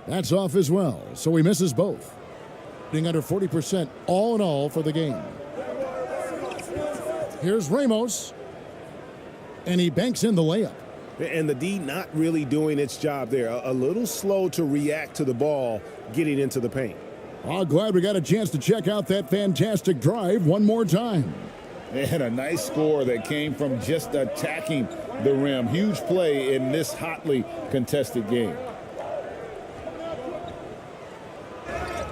A: That's off as well, so he misses both. Being under 40% all in all for the game. Here's Ramos, and he banks in the layup.
C: And the D not really doing its job there. A little slow to react to the ball getting into the paint.
A: Oh, glad we got a chance to check out that fantastic drive one more time.
E: They had a nice score that came from just attacking the rim. Huge play in this hotly contested game.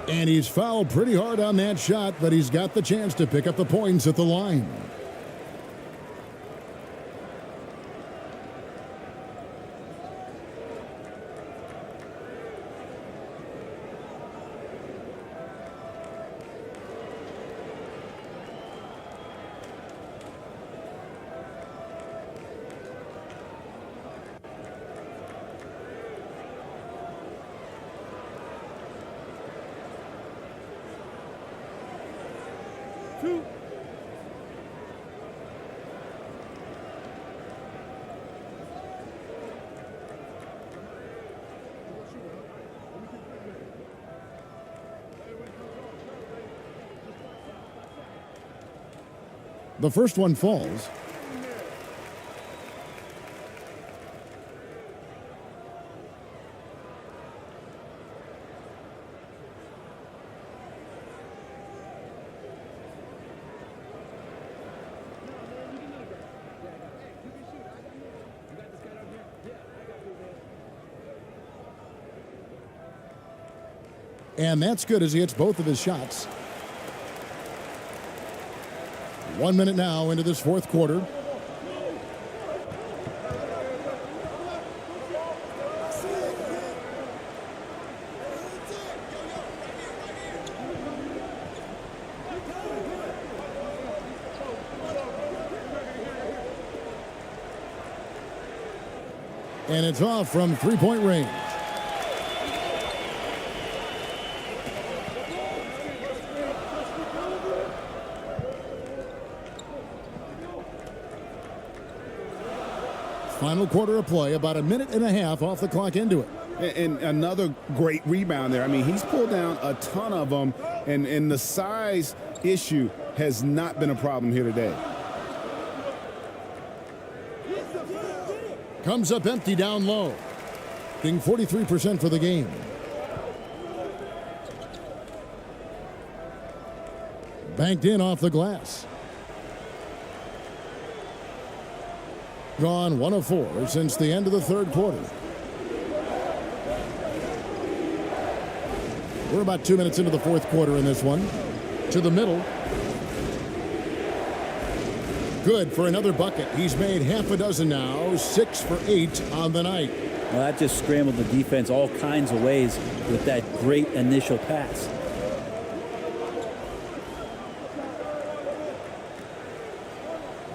A: And he's fouled pretty hard on that shot, but he's got the chance to pick up the points at the line. The first one falls. And that's good as he hits both of his shots. 1 minute now into this fourth quarter. And it's off from three-point range. Final quarter of play, about a minute and a half off the clock into it.
C: And another great rebound there. I mean, he's pulled down a ton of them, and the size issue has not been a problem here today.
A: Comes up empty down low. Being 43% for the game. Banked in off the glass. Gone 1 of 4 since the end of the third quarter. We're about 2 minutes into the fourth quarter in this one. To the middle. Good for another bucket. He's made half a dozen now, 6 for 8 on the night.
B: Well, that just scrambled the defense all kinds of ways with that great initial pass.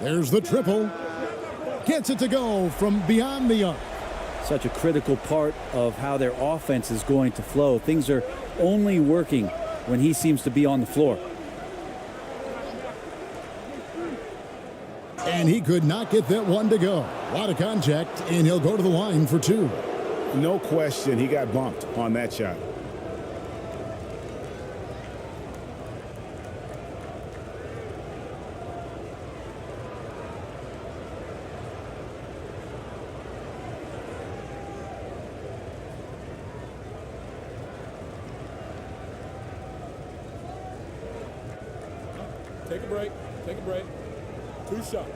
A: There's the triple. Gets it to go from beyond the arc.
B: Such a critical part of how their offense is going to flow. Things are only working when he seems to be on the floor.
A: And he could not get that one to go. A lot of contact, and he'll go to the line for two.
C: No question, he got bumped on that shot.
D: Take a break. Take a break. 2 shots.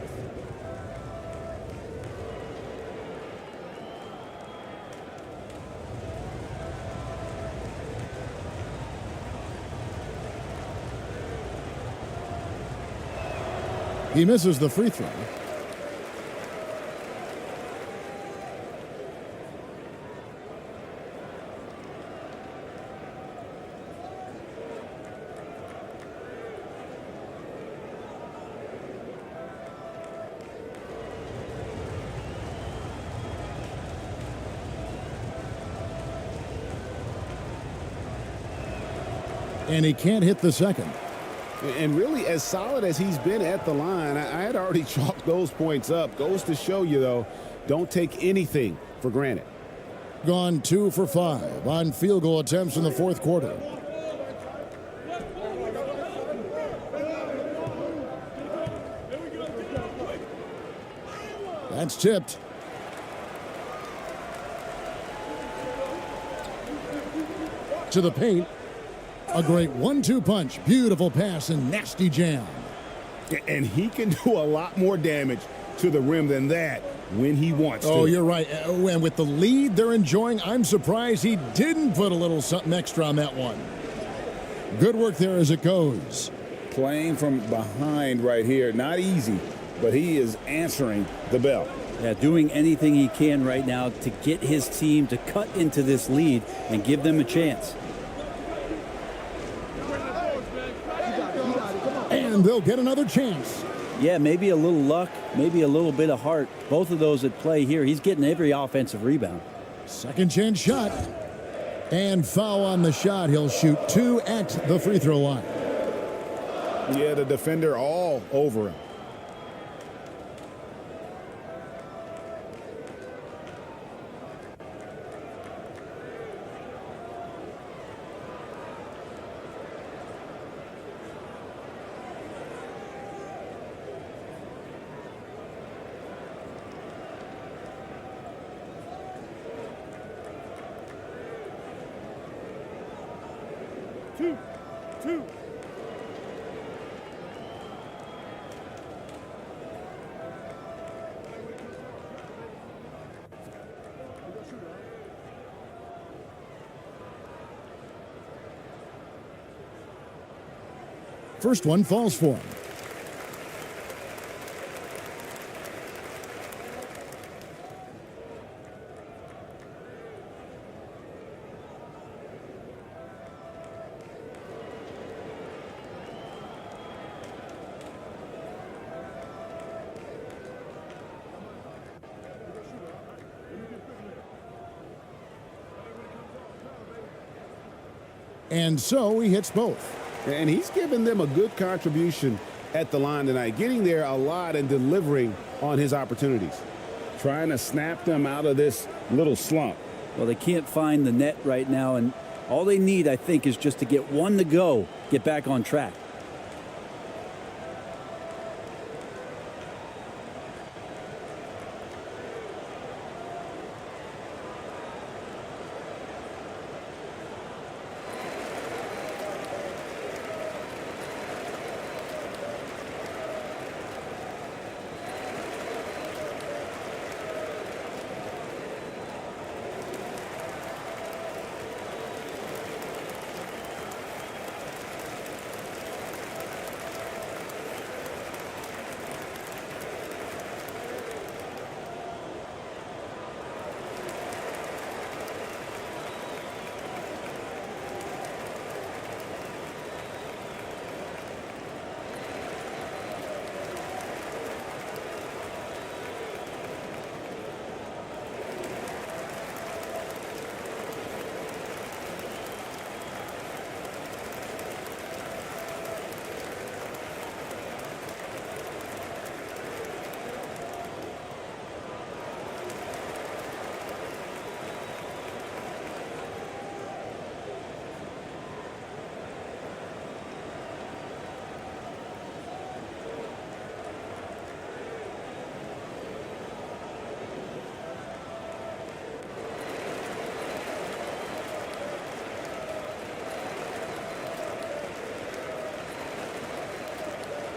A: He misses the free throw. And he can't hit the second.
C: And really, as solid as he's been at the line, I had already chalked those points up. Goes to show you, though, don't take anything for granted.
A: Gone 2 for 5 on field goal attempts in the fourth quarter. That's tipped. To the paint. A great 1-2 punch. Beautiful pass and nasty jam.
C: And he can do a lot more damage to the rim than that when he wants to.
A: Oh, you're right. And with the lead they're enjoying, I'm surprised he didn't put a little something extra on that one. Good work there as it goes.
E: Playing from behind right here. Not easy, but he is answering the bell.
B: Yeah, doing anything he can right now to get his team to cut into this lead and give them a chance.
A: And they'll get another chance.
B: Yeah, maybe a little luck, maybe a little bit of heart. Both of those at play here. He's getting every offensive rebound.
A: Second chance shot. And foul on the shot. He'll shoot 2 at the free throw line.
C: Yeah, the defender all over him.
D: Two.
A: First one falls for him. And so he hits both.
C: And he's given them a good contribution at the line tonight, getting there a lot and delivering on his opportunities.
E: Trying to snap them out of this little slump.
B: Well, they can't find the net right now, and all they need, I think, is just to get one to go, get back on track.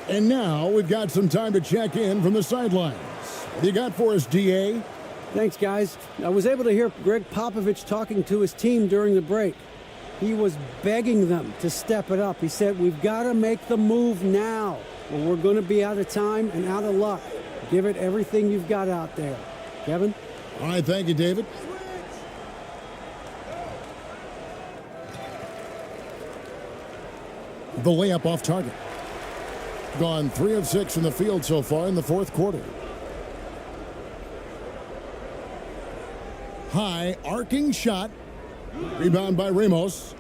A: And now we've got some time to check in from the sidelines. What do you got for us, DA?
J: Thanks, guys. I was able to hear Greg Popovich talking to his team during the break. He was begging them to step it up. He said, we've got to make the move now, or we're going to be out of time and out of luck. Give it everything you've got out there. Kevin?
A: All right, thank you, David. The layup off target. Gone 3 of 6 from the field so far in the fourth quarter. High arcing shot. Rebound by Ramos.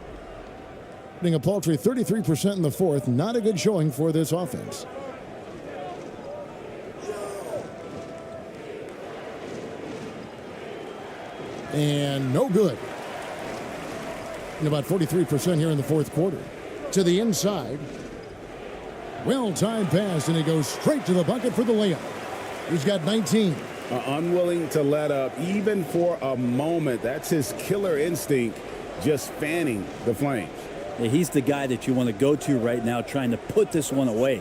A: Hitting a paltry 33% in the fourth. Not a good showing for this offense. And no good. And about 43% here in the fourth quarter. To the inside. Well-timed pass, and he goes straight to the bucket for the layup. He's got 19.
C: Unwilling to let up, even for a moment. That's his killer instinct, just fanning the flames.
B: Yeah, he's the guy that you want to go to right now, trying to put this one away.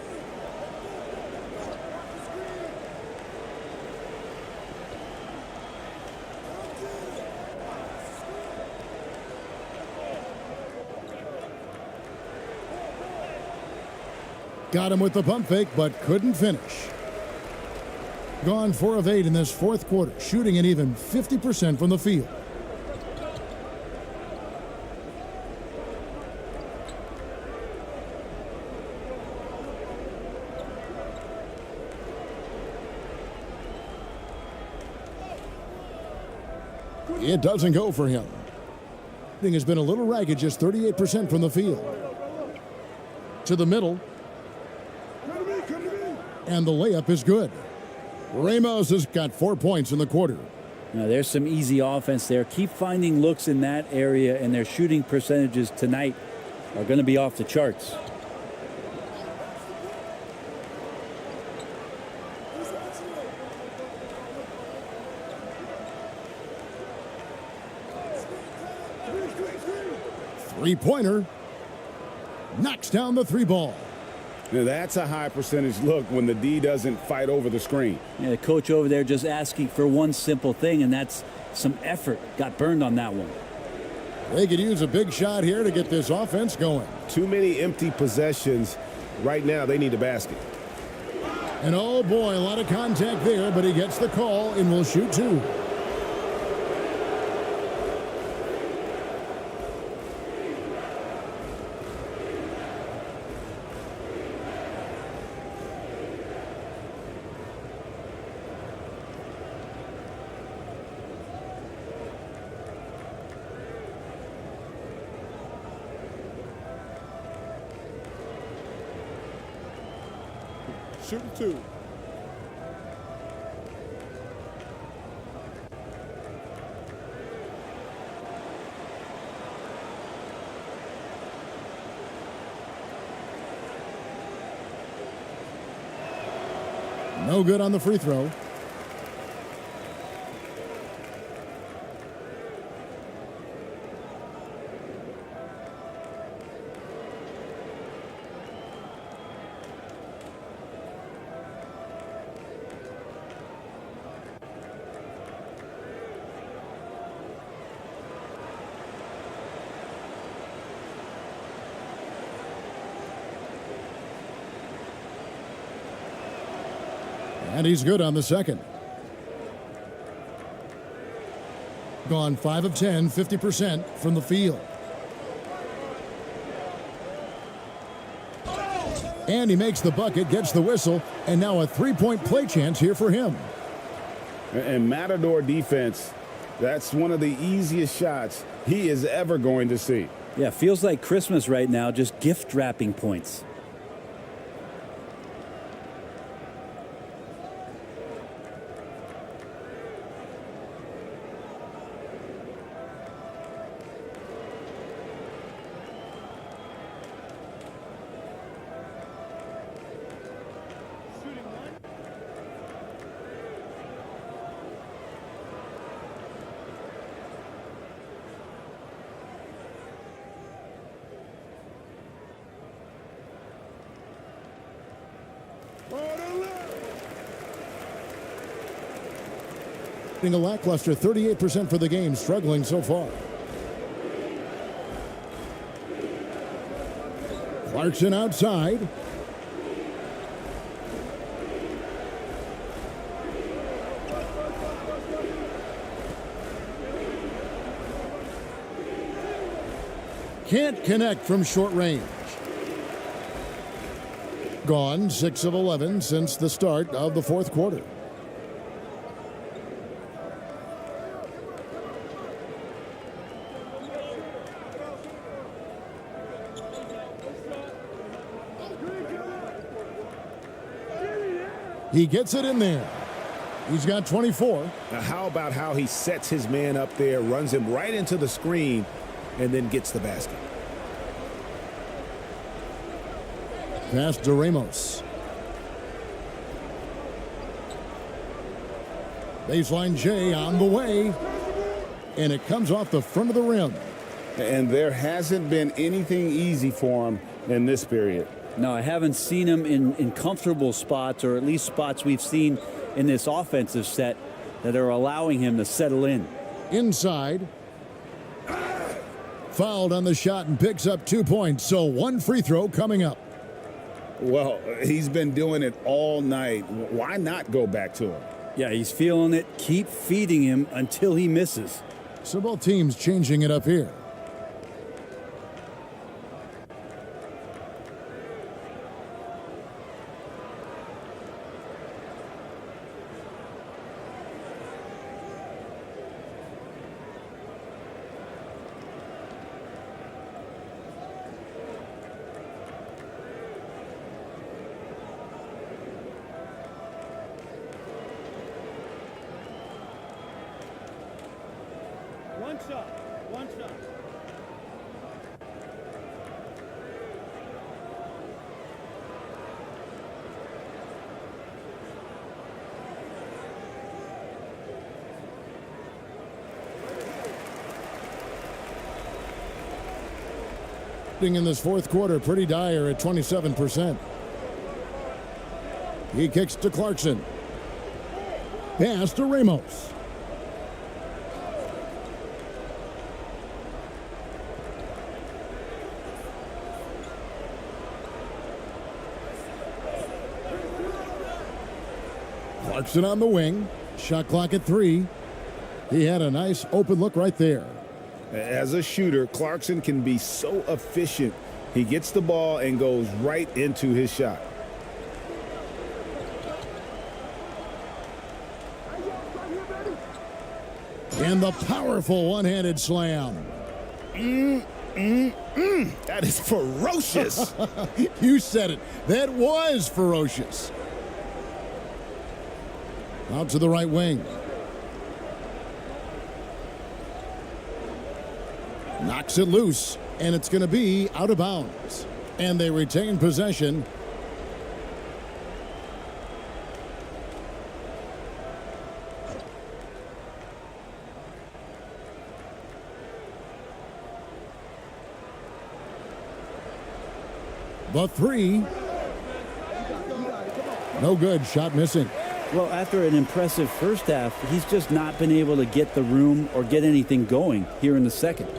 A: Got him with the pump fake, but couldn't finish. Gone 4 of 8 in this fourth quarter, shooting an even 50% from the field. It doesn't go for him. Shooting has been a little ragged, just 38% from the field. To the middle. And the layup is good. Ramos has got 4 points in the quarter.
B: Now, there's some easy offense there. Keep finding looks in that area, and their shooting percentages tonight are going to be off the charts.
A: Three-pointer. Knocks down the 3 ball.
C: Now that's a high percentage look when the D doesn't fight over the screen.
B: Yeah, the coach over there just asking for one simple thing, and that's some effort. Got burned on that one.
A: They could use a big shot here to get this offense going.
C: Too many empty possessions. Right now, they need a basket.
A: And oh boy, a lot of contact there, but he gets the call and will shoot 2.
D: Shooting 2.
A: No good on the free throw. And he's good on the second. Gone 5 of 10, 50% from the field. And he makes the bucket, gets the whistle, and now a 3-point play chance here for him.
C: And Matador defense, that's one of the easiest shots he is ever going to see.
B: Yeah, feels like Christmas right now, just gift wrapping points.
A: A lackluster 38% for the game, struggling so far. Clarkson outside. Can't connect from short range. Gone 6 of 11 since the start of the fourth quarter. He gets it in there. He's got 24.
C: Now, how about how he sets his man up there, runs him right into the screen, and then gets the basket?
A: Pass to Ramos. Baseline J on the way. And it comes off the front of the rim.
E: And there hasn't been anything easy for him in this period.
B: No, I haven't seen him in comfortable spots, or at least spots we've seen in this offensive set that are allowing him to settle in.
A: Inside. Fouled on the shot and picks up 2 points. So 1 free throw coming up.
E: Well, he's been doing it all night. Why not go back to him?
B: Yeah, he's feeling it. Keep feeding him until he misses.
A: So both teams changing it up here.
J: One shot.
A: In this fourth quarter, pretty dire at 27%. He kicks to Clarkson. Pass to Ramos. Clarkson on the wing. Shot clock at 3. He had a nice open look right there.
C: As a shooter, Clarkson can be so efficient. He gets the ball and goes right into his shot.
A: And the powerful one-handed slam.
C: That is ferocious.
A: You said it. That was ferocious. Out to the right wing. Knocks it loose, and it's going to be out of bounds. And they retain possession. The 3. No good. Shot missing.
B: Well, after an impressive first half, he's just not been able to get the room or get anything going here in the second.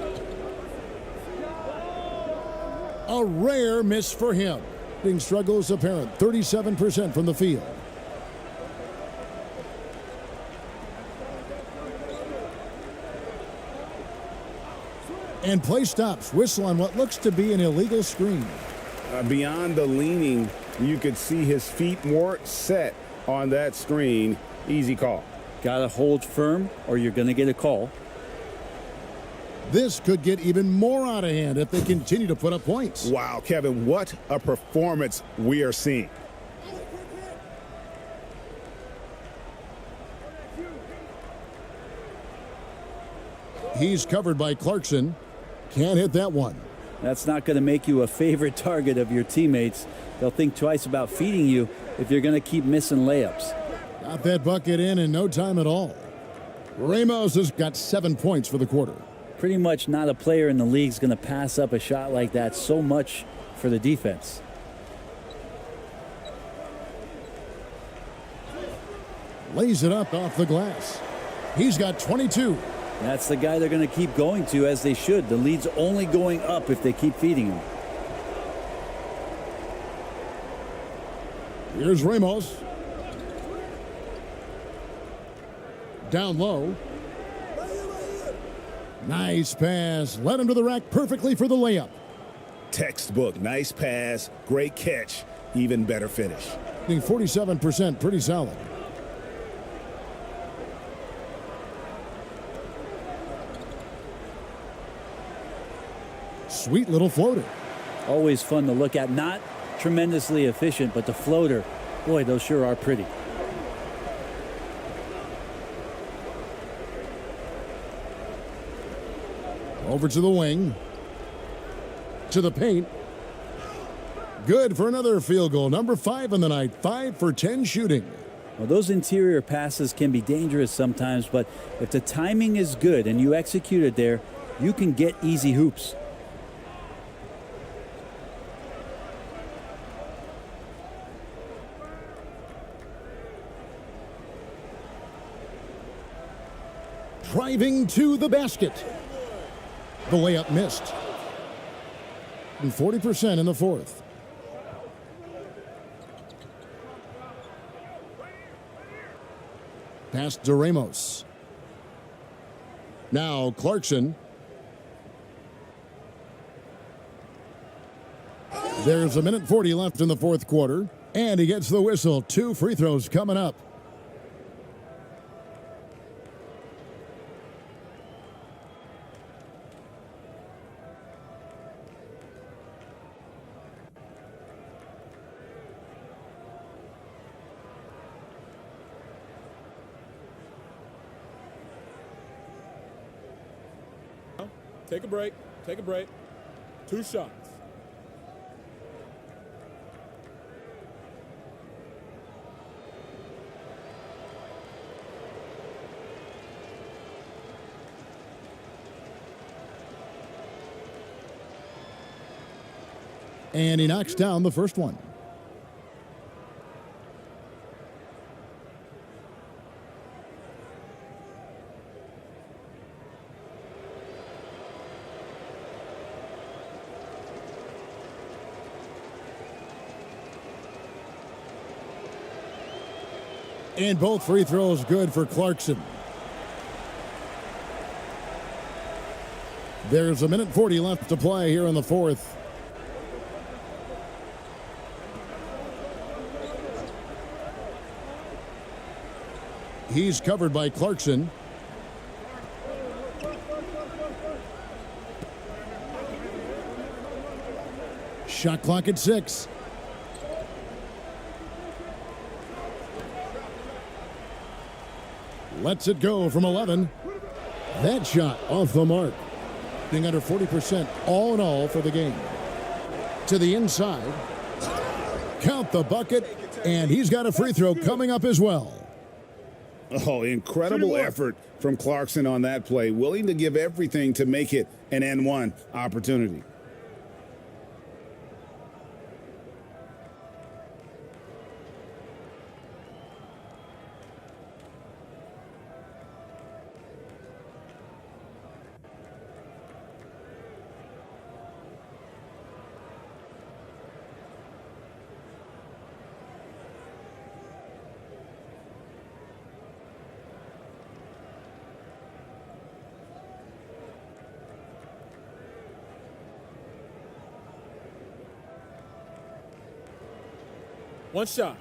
A: A rare miss for him. Shooting struggles apparent. 37% from the field. And play stops. Whistle on what looks to be an illegal screen.
C: Beyond the leaning, you could see his feet more set on that screen. Easy call.
B: Got to hold firm or you're going to get a call.
A: This could get even more out of hand if they continue to put up points.
C: Wow, Kevin, what a performance we are seeing.
A: He's covered by Clarkson. Can't hit that one.
B: That's not going to make you a favorite target of your teammates. They'll think twice about feeding you if you're going to keep missing layups.
A: Got that bucket in no time at all. Ramos has got 7 points for the quarter.
B: Pretty much not a player in the league is going to pass up a shot like that so much for the defense.
A: Lays it up off the glass. He's got 22.
B: That's the guy they're going to keep going to, as they should. The lead's only going up if they keep feeding him.
A: Here's Ramos. Down low. Nice pass. Led him to the rack perfectly for the layup.
C: Textbook. Nice pass. Great catch. Even better finish.
A: 47%. Pretty solid. Sweet little floater.
B: Always fun to look at. Not tremendously efficient, but the floater, boy, those sure are pretty.
A: Over to the wing. To the paint. Good for another field goal. Number 5 in the night. 5 for 10 shooting.
B: Well, those interior passes can be dangerous sometimes, but if the timing is good and you execute it there, you can get easy hoops.
A: Driving to the basket. The layup missed. And 40% in the fourth. Pass to Ramos. Now Clarkson. There's a minute 40 left in the fourth quarter. And he gets the whistle. 2 free throws coming up.
D: Take a break. Take a break. 2 shots.
A: And he knocks down the first one. And both free throws good for Clarkson. There's a minute 40 left to play here in the fourth. He's covered by Clarkson. Shot clock at 6. Lets it go from 11. That shot off the mark. Being under 40% all in all for the game. To the inside. Count the bucket. And he's got a free throw coming up as well.
C: Oh, incredible effort from Clarkson on that play. Willing to give everything to make it an N1 opportunity.
D: One shot.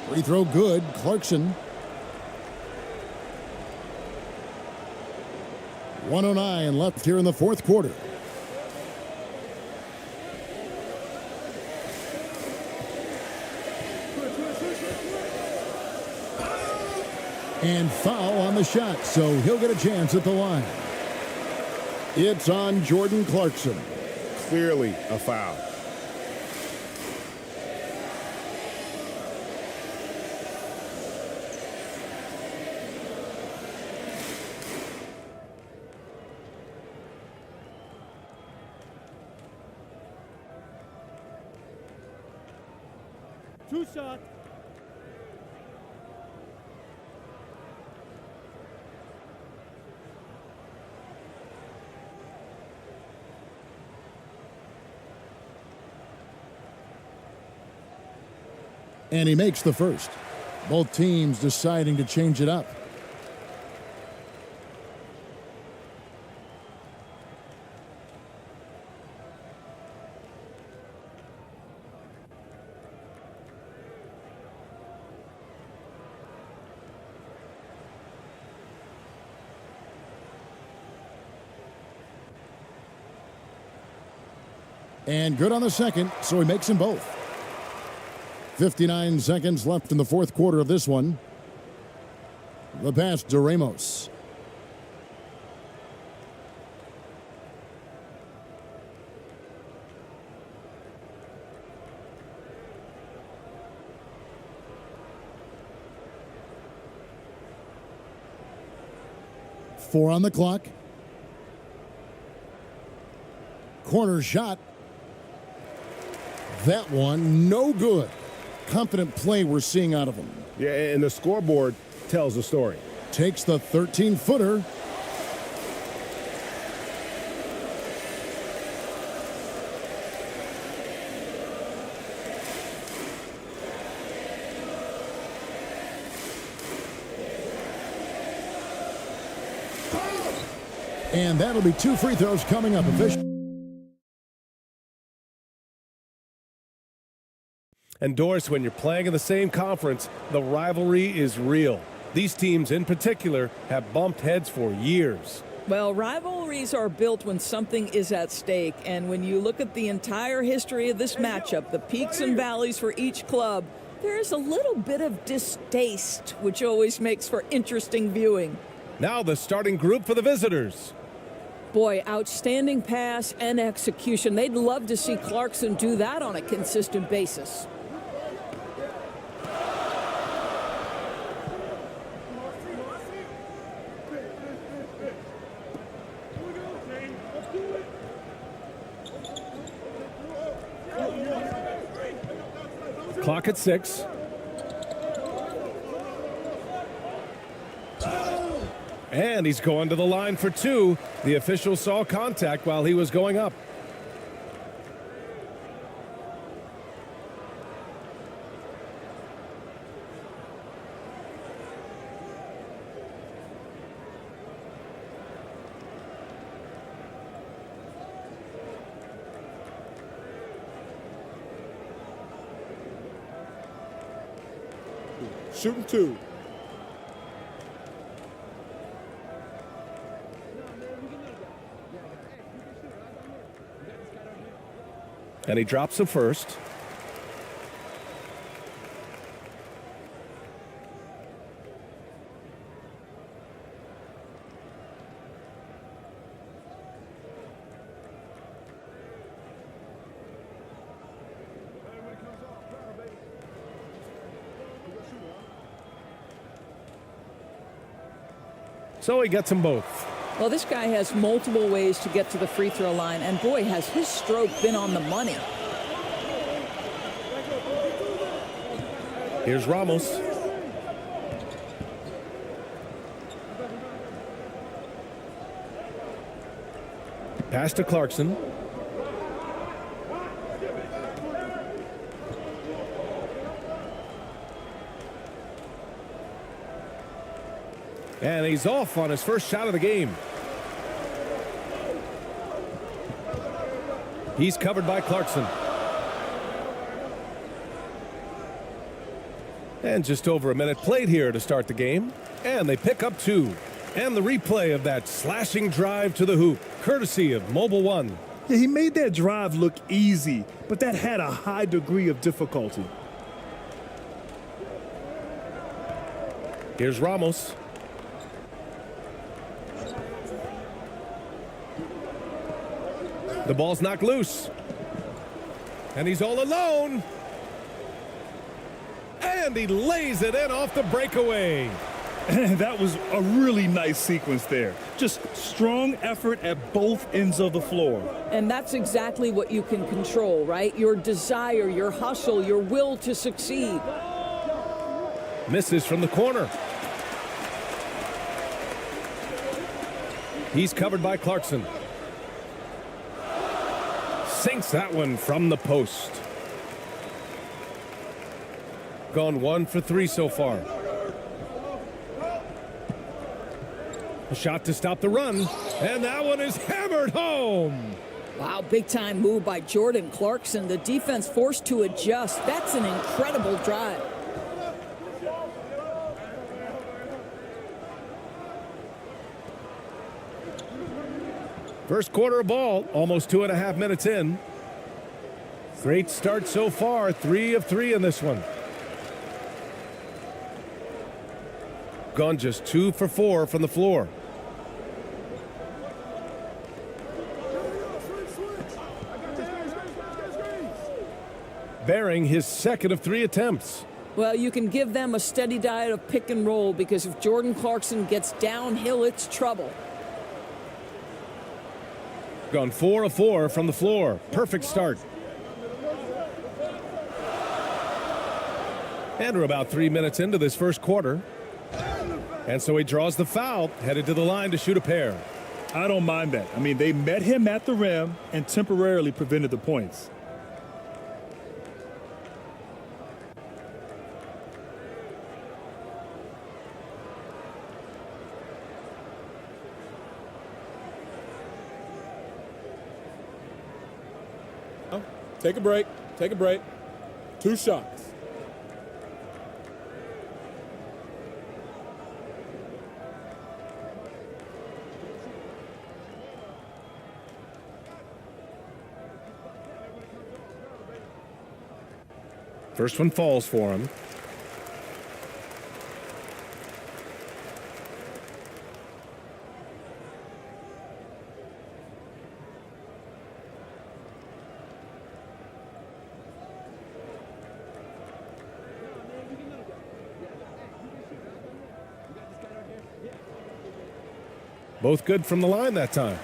A: Free throw good. Clarkson. 1:09 left here in the fourth quarter. And foul on the shot, so he'll get a chance at the line. It's on Jordan Clarkson.
C: Clearly a foul.
J: 2 shots.
A: And he makes the first. Both teams deciding to change it up. And good on the second, so he makes them both. 59 seconds left in the fourth quarter of this one. The pass to Ramos. Four on the clock. Corner shot. That one, no good. Confident play we're seeing out of him.
C: Yeah, and the scoreboard tells the story.
A: Takes the 13-footer. And that'll be 2 free throws coming up.
K: And Doris, when you're playing in the same conference, the rivalry is real. These teams in particular have bumped heads for years.
L: Well, rivalries are built when something is at stake. And when you look at the entire history of this matchup, the peaks and valleys for each club, there is a little bit of distaste, which always makes for interesting viewing.
K: Now the starting group for the visitors.
L: Boy, outstanding pass and execution. They'd love to see Clarkson do that on a consistent basis.
K: Clock at 6. And he's going to the line for 2. The official saw contact while he was going up.
H: Shooting 2.
K: And he drops the first. So he gets them both.
L: Well, this guy has multiple ways to get to the free throw line, and boy, has his stroke been on the money.
K: Here's Ramos. Pass to Clarkson. And he's off on his first shot of the game. He's covered by Clarkson. And just over a minute played here to start the game. And they pick up 2. And the replay of that slashing drive to the hoop, courtesy of Mobile One.
M: Yeah, he made that drive look easy, but that had a high degree of difficulty.
K: Here's Ramos. The ball's knocked loose. And he's all alone. And he lays it in off the breakaway.
M: And that was a really nice sequence there. Just strong effort at both ends of the floor.
L: And that's exactly what you can control, right? Your desire, your hustle, your will to succeed.
K: Misses from the corner. He's covered by Clarkson. Sinks that one from the post. Gone 1 for 3 so far. A shot to stop the run, and that one is hammered home.
L: Wow, big time move by Jordan Clarkson. The defense forced to adjust. That's an incredible drive.
K: First quarter of ball, almost 2.5 minutes in. Great start so far, 3 of 3 in this one. Gone just 2 for 4 from the floor. Bearing his second of 3 attempts.
L: Well, you can give them a steady diet of pick and roll because if Jordan Clarkson gets downhill, it's trouble.
K: Gone 4 of 4 from the floor. Perfect start. And we're about 3 minutes into this first quarter. And so he draws the foul, headed to the line to shoot a pair.
M: I don't mind that. I mean, they met him at the rim and temporarily prevented the points.
D: Take a break. Take a break. 2 shots.
K: First one falls for him. Both good from the line that time.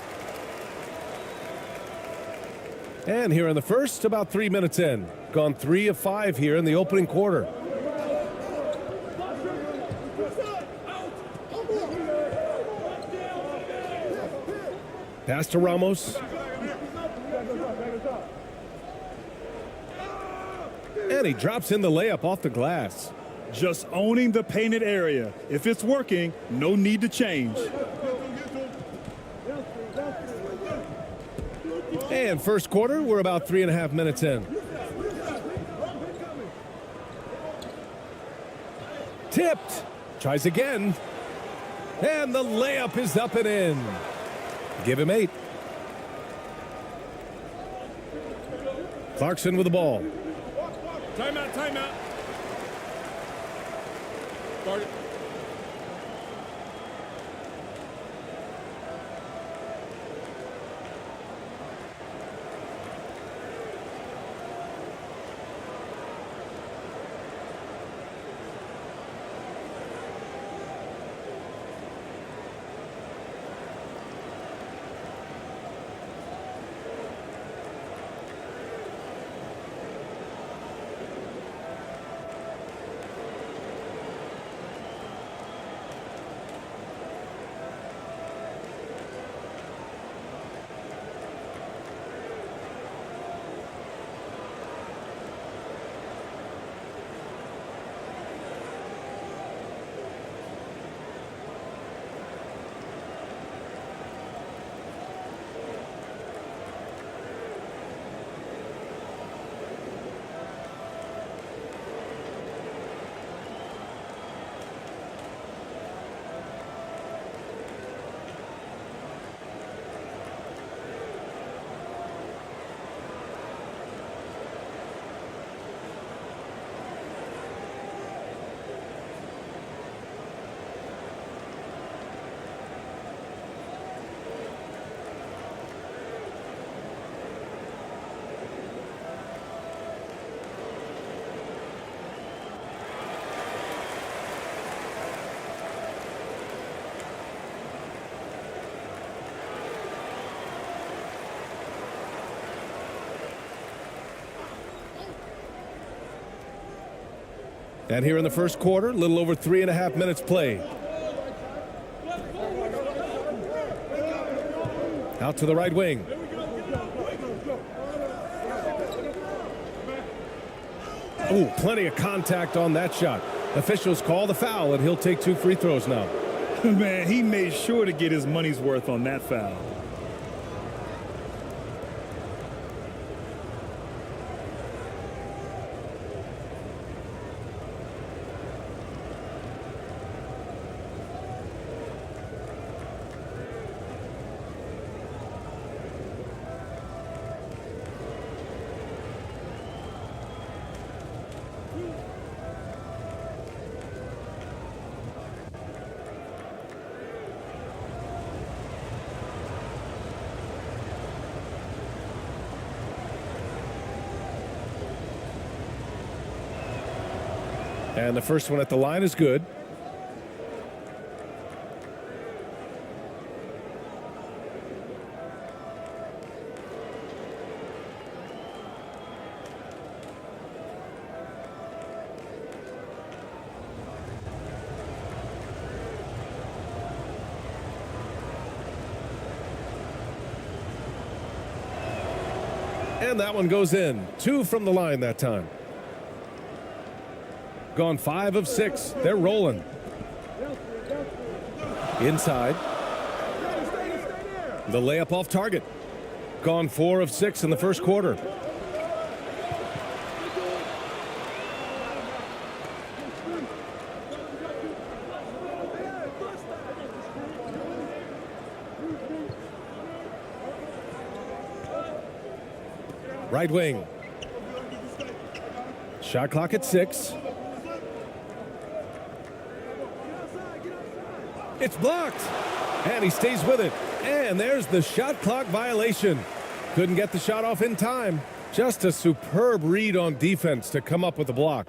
K: And here in the first, about 3 minutes in. Gone 3 of 5 here in the opening quarter. Pass to Ramos. And he drops in the layup off the glass.
M: Just owning the painted area. If it's working, no need to change.
K: And first quarter, we're about 3.5 minutes in. Tipped. Tries again. And the layup is up and in. Give him 8. Clarkson with the ball.
D: Timeout, timeout. Start it.
K: And here in the first quarter, a little over 3.5 minutes played. Out to the right wing. Ooh, plenty of contact on that shot. Officials call the foul, and he'll take 2 free throws now.
M: Man, he made sure to get his money's worth on that foul.
K: And the first one at the line is good. And that one goes in. 2 from the line that time. Gone 5 of 6. They're rolling. Inside. The layup off target. Gone 4 of 6 in the first quarter. Right wing. Shot clock at 6. It's blocked. And he stays with it. And there's the shot clock violation. Couldn't get the shot off in time. Just a superb read on defense to come up with the block.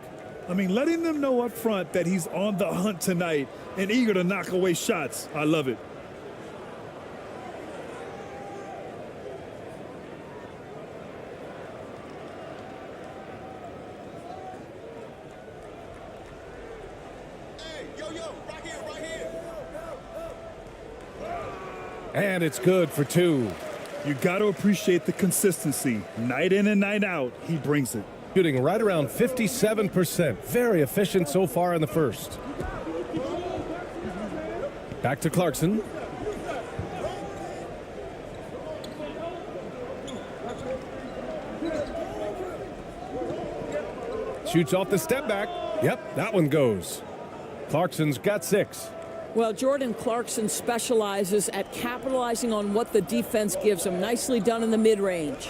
M: I mean, letting them know up front that he's on the hunt tonight and eager to knock away shots. I love it.
K: And it's good for 2.
M: You got to appreciate the consistency. Night in and night out, he brings it.
K: Shooting right around 57%. Very efficient so far in the first. Back to Clarkson. Shoots off the step back. Yep, that one goes. Clarkson's got 6.
L: Well, Jordan Clarkson specializes at capitalizing on what the defense gives him. Nicely done in the mid-range.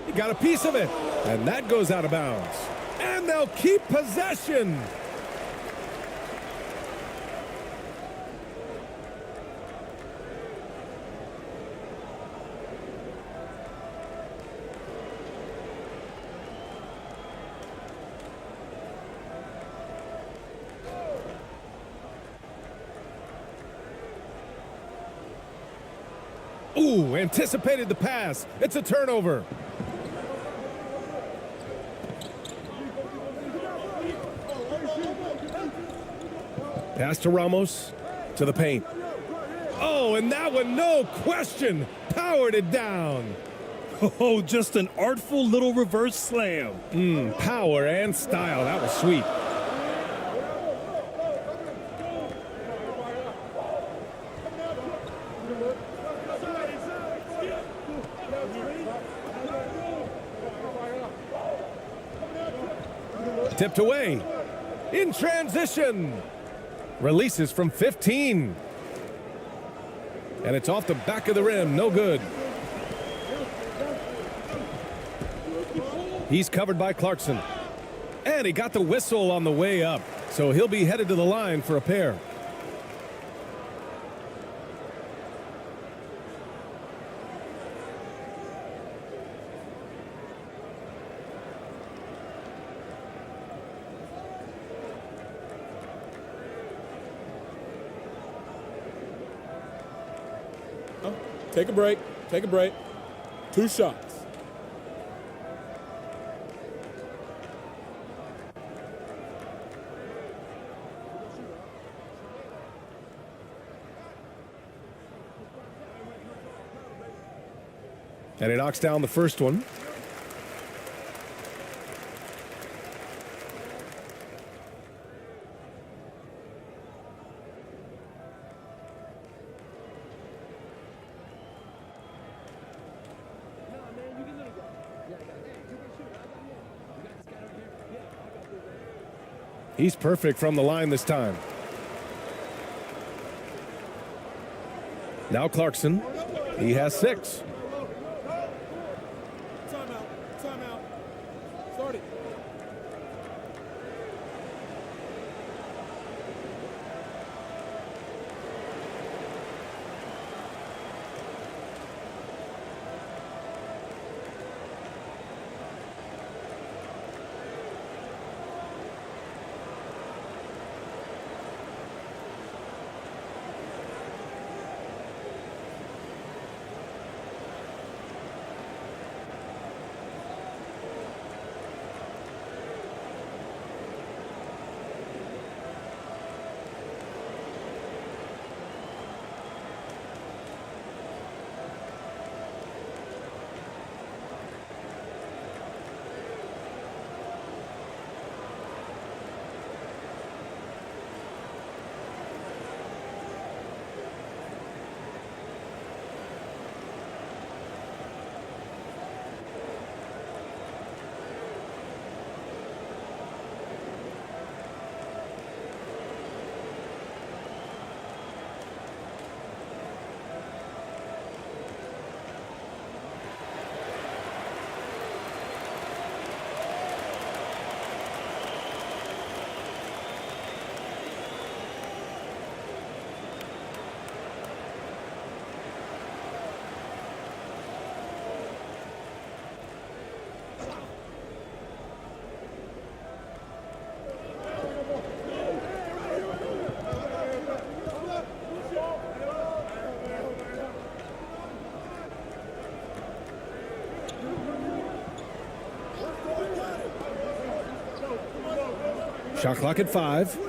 K: He got a piece of it, and that goes out of bounds. And they'll keep possession. Ooh, anticipated the pass. It's a turnover. Pass to Ramos, to the paint. Oh, and that one, no question, powered it down.
M: Oh, just an artful little reverse slam.
K: Power and style, that was sweet. Tipped away. In transition. Releases from 15. And it's off the back of the rim. No good. He's covered by Clarkson. And he got the whistle on the way up. So he'll be headed to the line for a pair.
D: Take a break. Take a break. 2 shots.
K: And he knocks down the first one. He's perfect from the line this time. Now Clarkson. He has 6.
D: Timeout. Timeout. Start it.
K: Shot clock at 5.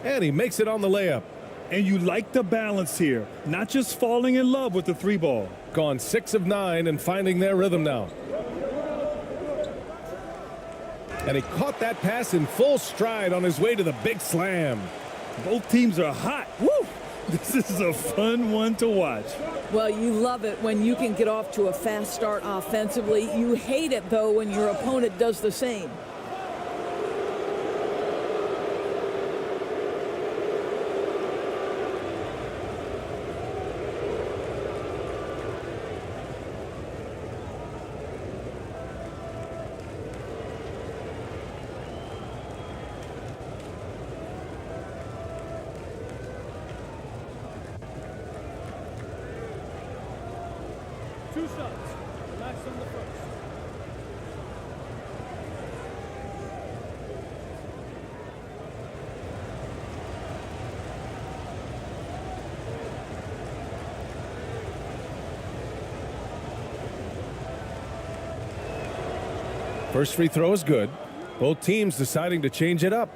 K: And he makes it on the layup.
M: And you like the balance here, not just falling in love with the 3 ball.
K: Gone 6 of 9 and finding their rhythm now. And he caught that pass in full stride on his way to the big slam.
M: Both teams are hot. Woo! This is a fun one to watch.
L: Well, you love it when you can get off to a fast start offensively. You hate it, though, when your opponent does the same.
K: First free throw is good. Both teams deciding to change it up.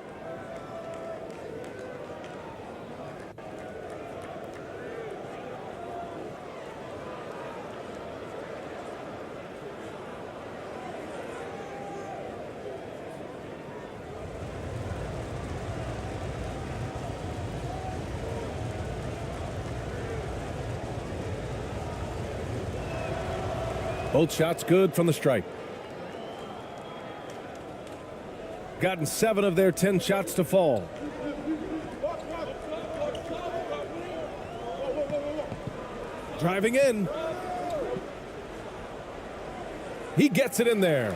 K: Both shots good from the stripe. Gotten 7 of their 10 shots to fall. Driving in. He gets it in there.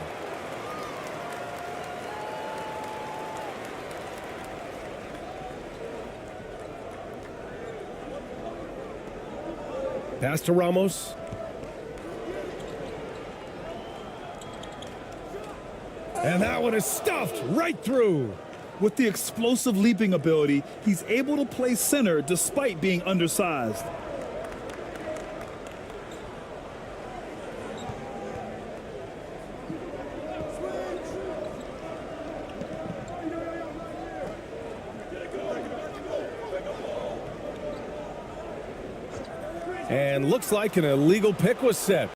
K: Pass to Ramos. And that one is stuffed right through.
M: With the explosive leaping ability, he's able to play center despite being undersized.
K: And looks like an illegal pick was set.